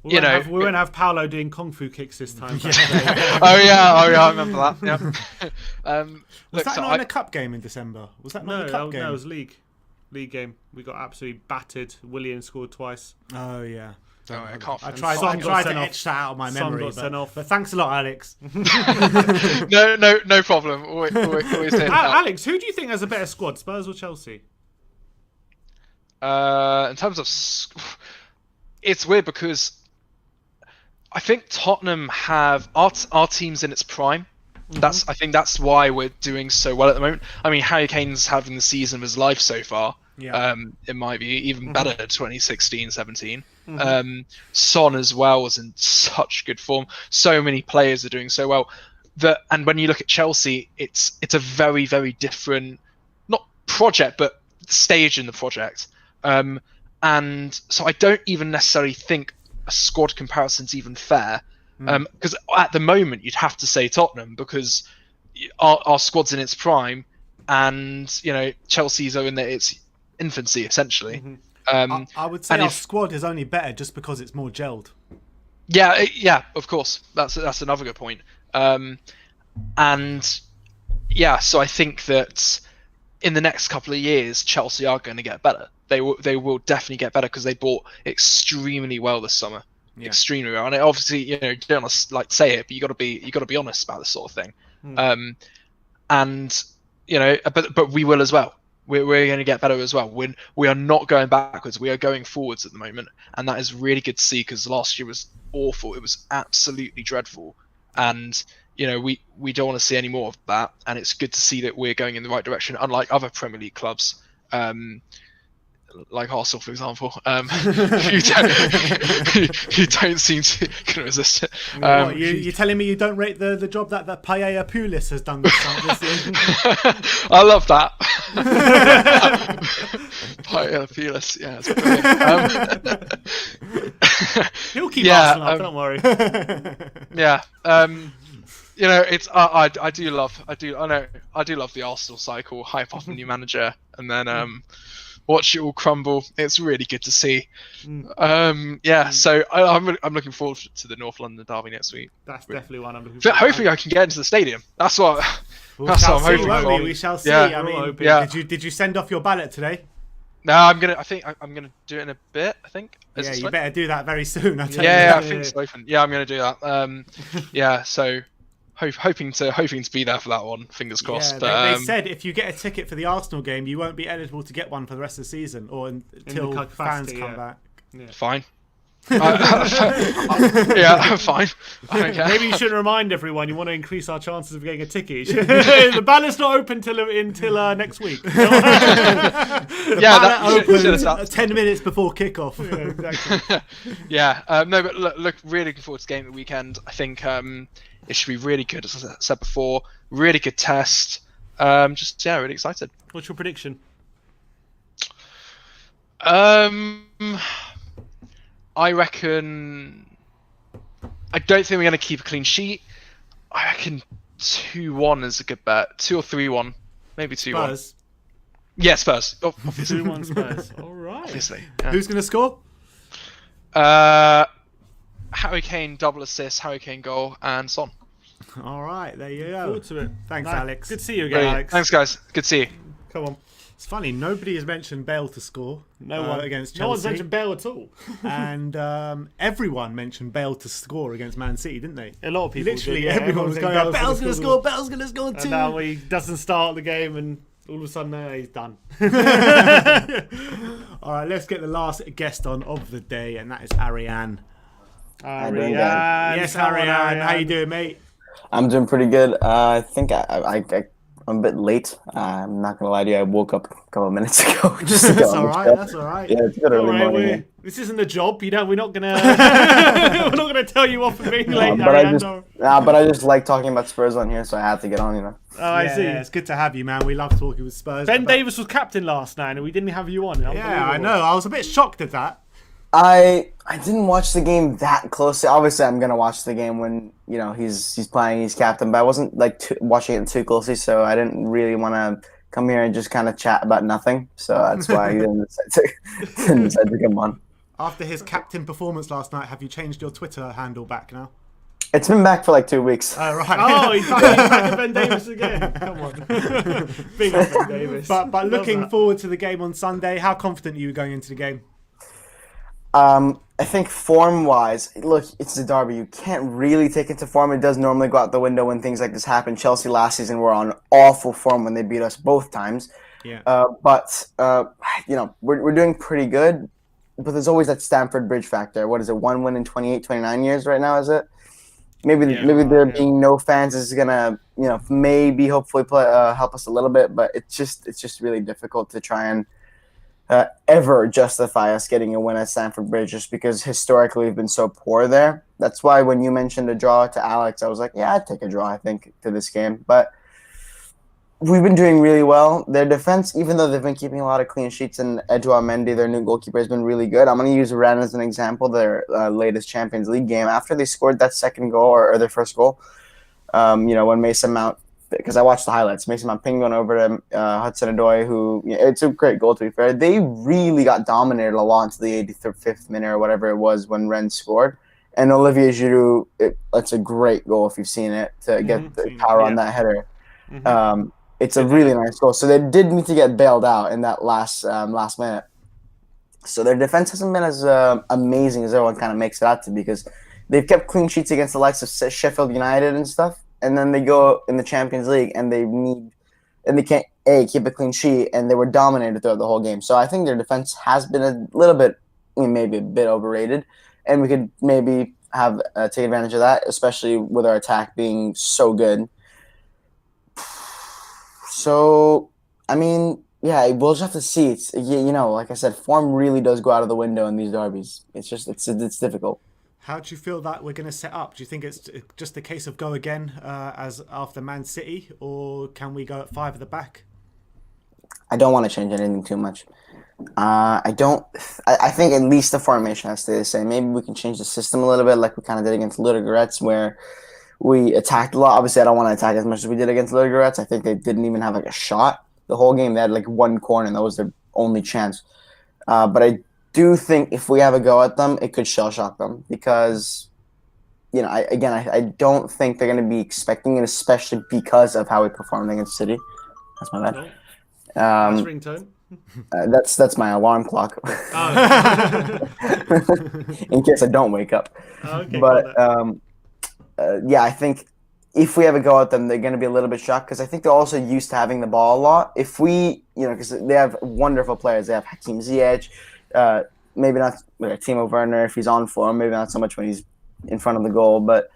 we won't have Paolo doing kung fu kicks this time. Oh yeah, I remember that. Yeah. Was that not in a cup game in December? Was that not a cup game? No, it was league game. We got absolutely battered. Willian scored twice. Oh yeah. I can't. I tried to etch that out of my memory, but thanks a lot, Alex. No problem. Always Alex, who do you think has a better squad, Spurs or Chelsea? In terms of, it's weird because I think Tottenham have our team's in its prime. I think that's why we're doing so well at the moment. I mean, Harry Kane's having the season of his life so far. Yeah. In my view, even better 2016-17. Son as well was in such good form. So many players are doing so well. And when you look at Chelsea, it's a very, very different, not project, but stage in the project. And so I don't even necessarily think a squad comparison's even fair. Because at the moment you'd have to say Tottenham, because our squad's in its prime, and Chelsea's are in its infancy essentially. I would say our squad is only better just because it's more gelled. Yeah, of course. That's another good point. And yeah, so I think that in the next couple of years, Chelsea are going to get better. They will definitely get better because they bought extremely well this summer. Yeah. Extremely well, and obviously, you don't want to say it, but you got to be honest about this sort of thing. And but we will as well. We're going to get better as well. We are not going backwards. We are going forwards at the moment, and that is really good to see, because last year was awful. It was absolutely dreadful, and we don't want to see any more of that. And it's good to see that we're going in the right direction, unlike other Premier League clubs. Like Arsenal, for example, who don't seem to can resist it. You're telling me you don't rate the job that Paella Pulis has done this season? I love that. Paella Pulis, yeah, it's brilliant. He'll keep Arsenal up, don't worry. Yeah, it's I do love the Arsenal cycle. Hype up a new manager, and then watch it all crumble. It's really good to see. So I'm looking forward to the North London derby next week. That's definitely one I'm looking forward to. Hopefully I can get into the stadium. That's what I'm hoping for. We shall see. Yeah, I mean, did you send off your ballot today? No, I'm gonna do it in a bit. I think. You better do that very soon. I think so. Yeah, I'm gonna do that. So hoping to be there for that one. Fingers crossed. Yeah, they said if you get a ticket for the Arsenal game, you won't be eligible to get one for the rest of the season, or until fans come back. Yeah. Fine. Yeah, fine. I don't care. Maybe you should remind everyone you want to increase our chances of getting a ticket. The ballot's not open until next week. The ballot opens 10 minutes before kickoff. Yeah, exactly. No, but look, really looking forward to the game at the weekend. I think it should be really good, as I said before. Really good test. Really excited. What's your prediction? I reckon. I don't think we're going to keep a clean sheet. I reckon 2-1 is a good bet. 2 or 3-1, maybe 2-1. Spurs. Yeah, Spurs. Oh, 2-1 Spurs. All right. obviously. Yeah. Who's going to score? Harry Kane double assist, Harry Kane goal, and Son. All right, there you go. Forward to it. Thanks, Nice. Alex. Good to see you again, Brilliant. Alex. Thanks, guys. Good to see you. Come on. It's funny, nobody has mentioned Bale to score No one against Chelsea. No one's mentioned Bale at all. And everyone mentioned Bale to score against Man City, didn't they? A lot of people. Literally, did, yeah. everyone was saying going, Bale's going to score, Bale's going to score And too. now he doesn't start the game, and all of a sudden he's done. All right, let's get the last guest on of the day, and that is Ariane. Ariane. Yes, come on, Ariane. How you doing, mate? I'm doing pretty good. I think I'm a bit late. I'm not gonna lie to you. I woke up a couple of minutes ago. Just to get That's on all the right. show. That's all right. Yeah, it's a good Don't early worry, morning. this isn't a job. You know, we're not gonna we're not gonna tell you off for being late. But Ariane, I just like talking about Spurs on here, so I had to get on. You know. Oh, I Yeah, see. yeah, it's good to have you, man. We love talking with Spurs. Ben But- Davis was captain last night, and we didn't have you on. Yeah, I know. I was a bit shocked at that. I didn't watch the game that closely. Obviously, I'm gonna watch the game when he's playing, he's captain. But I wasn't watching it too closely, so I didn't really want to come here and just kind of chat about nothing. So that's why I didn't decide to come on. After his captain performance last night, have you changed your Twitter handle back now? It's been back for like 2 weeks. Oh, right. Oh, he's back at Ben Davis again. Come on. Big up Ben Davis. But Love looking that. forward to the game on Sunday, how confident are you going into the game? I think form-wise, look, it's a derby. You can't really take it to form. It does normally go out the window when things like this happen. Chelsea last season were on awful form when they beat us both times. Yeah. But we're doing pretty good. But there's always that Stamford Bridge factor. What is it? 1 win in 28, 29 years right now, is it? Maybe there being no fans is gonna, maybe hopefully help us a little bit. But it's just really difficult to try and ever justify us getting a win at Stamford Bridge, just because historically we've been so poor there. That's why when you mentioned a draw to Alex, I was like, yeah, I'd take a draw, I think, to this game. But we've been doing really well. Their defense, even though they've been keeping a lot of clean sheets, and Edouard Mendy, their new goalkeeper, has been really good. I'm going to use Rennes as an example, their latest Champions League game. After they scored that second goal, or their first goal, when Mason Mount, because I watched the highlights, Mason Mount pinged one over to Hudson-Odoi, who, it's a great goal, to be fair. They really got dominated a lot into the 85th minute or whatever it was when Rennes scored. And Olivier Giroud, it's a great goal if you've seen it, to get the power on that header. Mm-hmm. It's a really nice goal. So they did need to get bailed out in that last minute. So their defense hasn't been as amazing as everyone kind of makes it out to be, because they've kept clean sheets against the likes of Sheffield United and stuff. And then they go in the Champions League and they can't keep a clean sheet, and they were dominated throughout the whole game. So I think their defense has been a little bit, maybe a bit overrated, and we could maybe have take advantage of that, especially with our attack being so good. So, I mean, yeah, we'll just have to see. It's like I said, form really does go out of the window in these derbies. It's just it's difficult. How do you feel that we're going to set up? Do you think it's just a case of go again as after Man City, or can we go at 5 at the back? I don't want to change anything too much. I think at least the formation has to stay the same. Maybe we can change the system a little bit, like we kind of did against Ludogorets, where we attacked a lot. Obviously, I don't want to attack as much as we did against Ludogorets. I think they didn't even have a shot the whole game. They had one corner, and that was their only chance. But I do think if we have a go at them, it could shell shock them, because I don't think they're going to be expecting it, especially because of how we performed against City. That's my bad. Nice ringtone. That's my alarm clock. Oh. In case I don't wake up. Okay, But I think if we have a go at them, they're going to be a little bit shocked, because I think they're also used to having the ball a lot. If we, because they have wonderful players. They have Hakim Ziyech, maybe not Timo Werner if he's on form, maybe not so much when he's in front of the goal, but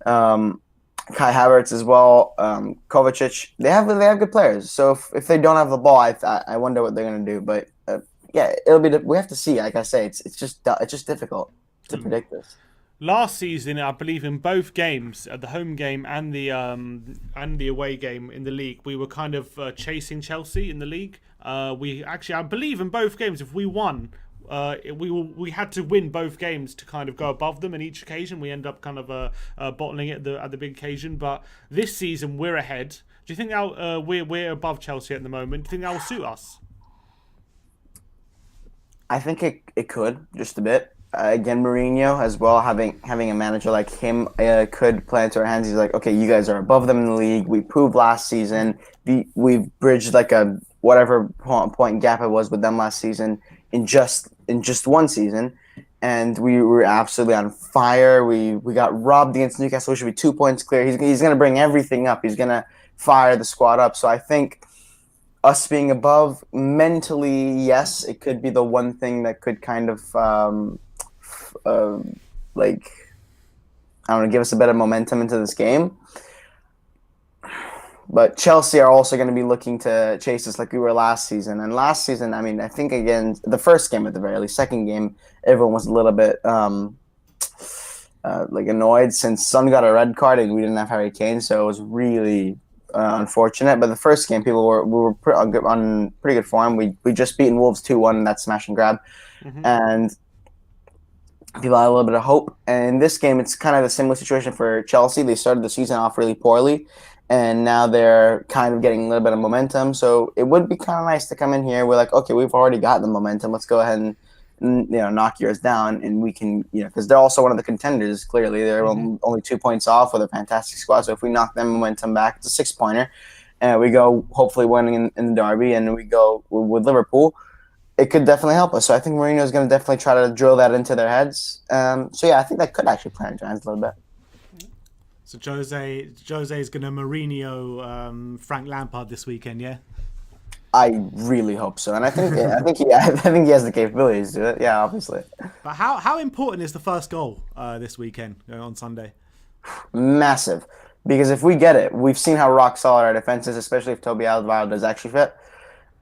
Kai Havertz as well, Kovacic. They have good players. So if they don't have the ball, I wonder what they're going to do. But it'll be. We have to see. Like I say, it's just difficult to predict this. Last season, I believe in both games, the home game and the away game in the league, we were kind of chasing Chelsea in the league. I believe in both games, if we won, we had to win both games to kind of go above them. In each occasion, we end up kind of bottling it at the big occasion. But this season, we're ahead. Do you think we're above Chelsea at the moment? Do you think that will suit us? I think it could just a bit. Again, Mourinho as well, having a manager like him could play into our hands. He's like, okay, you guys are above them in the league. We proved last season. We've bridged like a whatever point gap it was with them last season in just one season, and we were absolutely on fire. We got robbed against Newcastle. We should be 2 points clear. He's going to bring everything up. He's going to fire the squad up. So I think us being above mentally, yes, it could be the one thing that could kind of like, I don't know, give us a bit of momentum into this game. But Chelsea are also going to be looking to chase us like we were last season. And last season, I mean, I think again, the first game at the very least, second game, everyone was a little bit like annoyed since Son got a red card and we didn't have Harry Kane, so it was really unfortunate. But the first game, we were on pretty good form. We just beaten Wolves 2-1 in that smash and grab, and people had a little bit of hope. And in this game, it's kind of a similar situation for Chelsea. They started the season off really poorly, and now they're kind of getting a little bit of momentum. So it would be kind of nice to come in here. We're like, okay, we've already got the momentum. Let's go ahead and knock yours down, and we can, because they're also one of the contenders. Clearly, they're only 2 points off with a fantastic squad. So if we knock them momentum back, it's a 6-pointer, and we go hopefully winning in the derby, and we go with Liverpool. It could definitely help us. So I think Mourinho is going to definitely try to drill that into their heads. So yeah, I think that could actually play into hands a little bit. So Jose is going to Mourinho Frank Lampard this weekend, yeah? I really hope so, and I think he has the capabilities to do it. Yeah, obviously. But how important is the first goal this weekend on Sunday? Massive, because if we get it, we've seen how rock solid our defense is, especially if Toby Alderweireld does actually fit.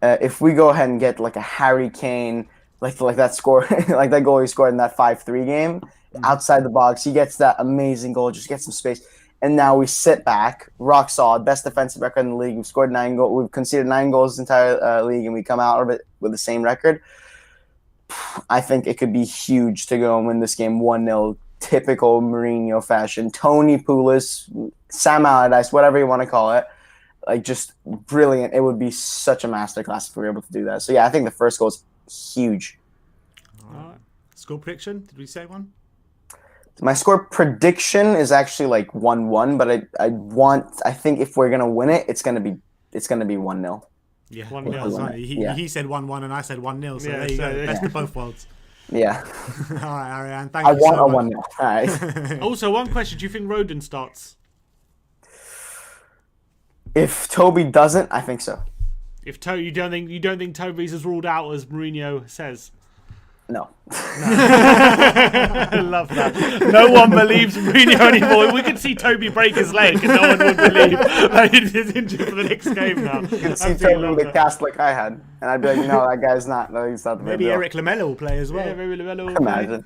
If we go ahead and get like a Harry Kane, like that score, like that goal he scored in that 5-3 game, outside the box, he gets that amazing goal, just gets some space. And now we sit back, rock solid, best defensive record in the league. We've scored 9 goals. We've conceded 9 goals this entire league, and we come out of it with the same record. I think it could be huge to go and win this game 1-0, typical Mourinho fashion. Tony Pulis, Sam Allardyce, whatever you want to call it, like just brilliant. It would be such a masterclass if we were able to do that. So yeah, I think the first goal is huge. All right. Score prediction? Did we say one? My score prediction is actually like 1-1, but I think if we're gonna win it, it's gonna be 1-0. Yeah, 1-0. He said 1-1 and I said 1-0. So there you go. Best of both worlds. Yeah. All right, Ariane. Thank you so much. I want a 1-0. All right. Also, one question: do you think Rodon starts? If Toby doesn't, I think so. If you don't think Toby's as ruled out as Mourinho says? No. I love that. No one believes Mourinho anymore. We could see Toby break his leg and no one would believe that he's injured for the next game now. You can see Toby with a cast like I had. And I'd be like, no, that guy's not. No, he's not the Maybe Eric Lamela will play as well. Yeah, maybe Lamela will Imagine.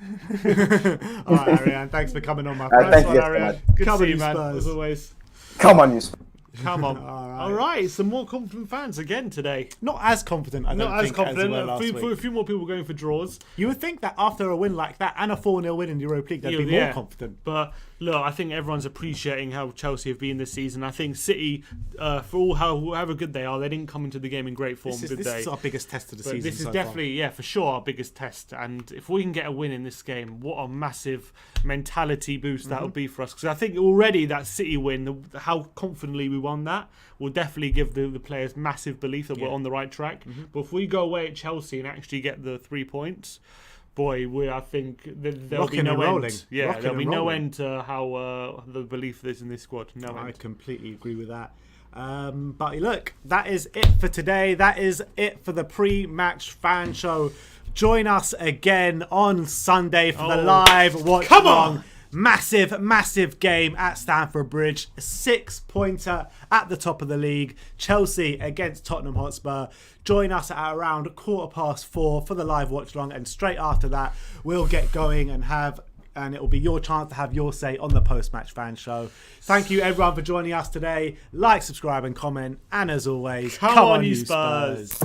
All right, Ariane. Thanks for coming on, my friend. Thank you, Ariane. Good to see you, man. Spurs. As always. Come on, you Spurs. Come on. All right. Some more confident fans again today. Not as confident, I don't think, as we were last week. A few more people going for draws. You would think that after a win like that and a 4-0 win in the Europa League, they'd be more confident. But look, I think everyone's appreciating how Chelsea have been this season. I think City, for all however good they are, they didn't come into the game in great form, did they? This is our biggest test of the season. This is definitely, for sure, our biggest test. And if we can get a win in this game, what a massive mentality boost that would be for us. Because I think already that City win, how confidently we won that, will definitely give the players massive belief that we're on the right track. But if we go away at Chelsea and actually get the 3 points, boy, I think there'll be no end. Yeah, there'll be no end to how the belief is in this squad. No end. I completely agree with that. But look, that is it for today. That is it for the pre-match fan show. Join us again on Sunday for the live watch. Come on! Massive game at Stamford Bridge. 6-pointer at the top of the league. Chelsea against Tottenham Hotspur. Join us at around 4:15 for the live watch along, and straight after that we'll get going and it will be your chance to have your say on the post-match fan show. Thank you everyone for joining us today. Like, subscribe and comment, and as always, come on you Spurs.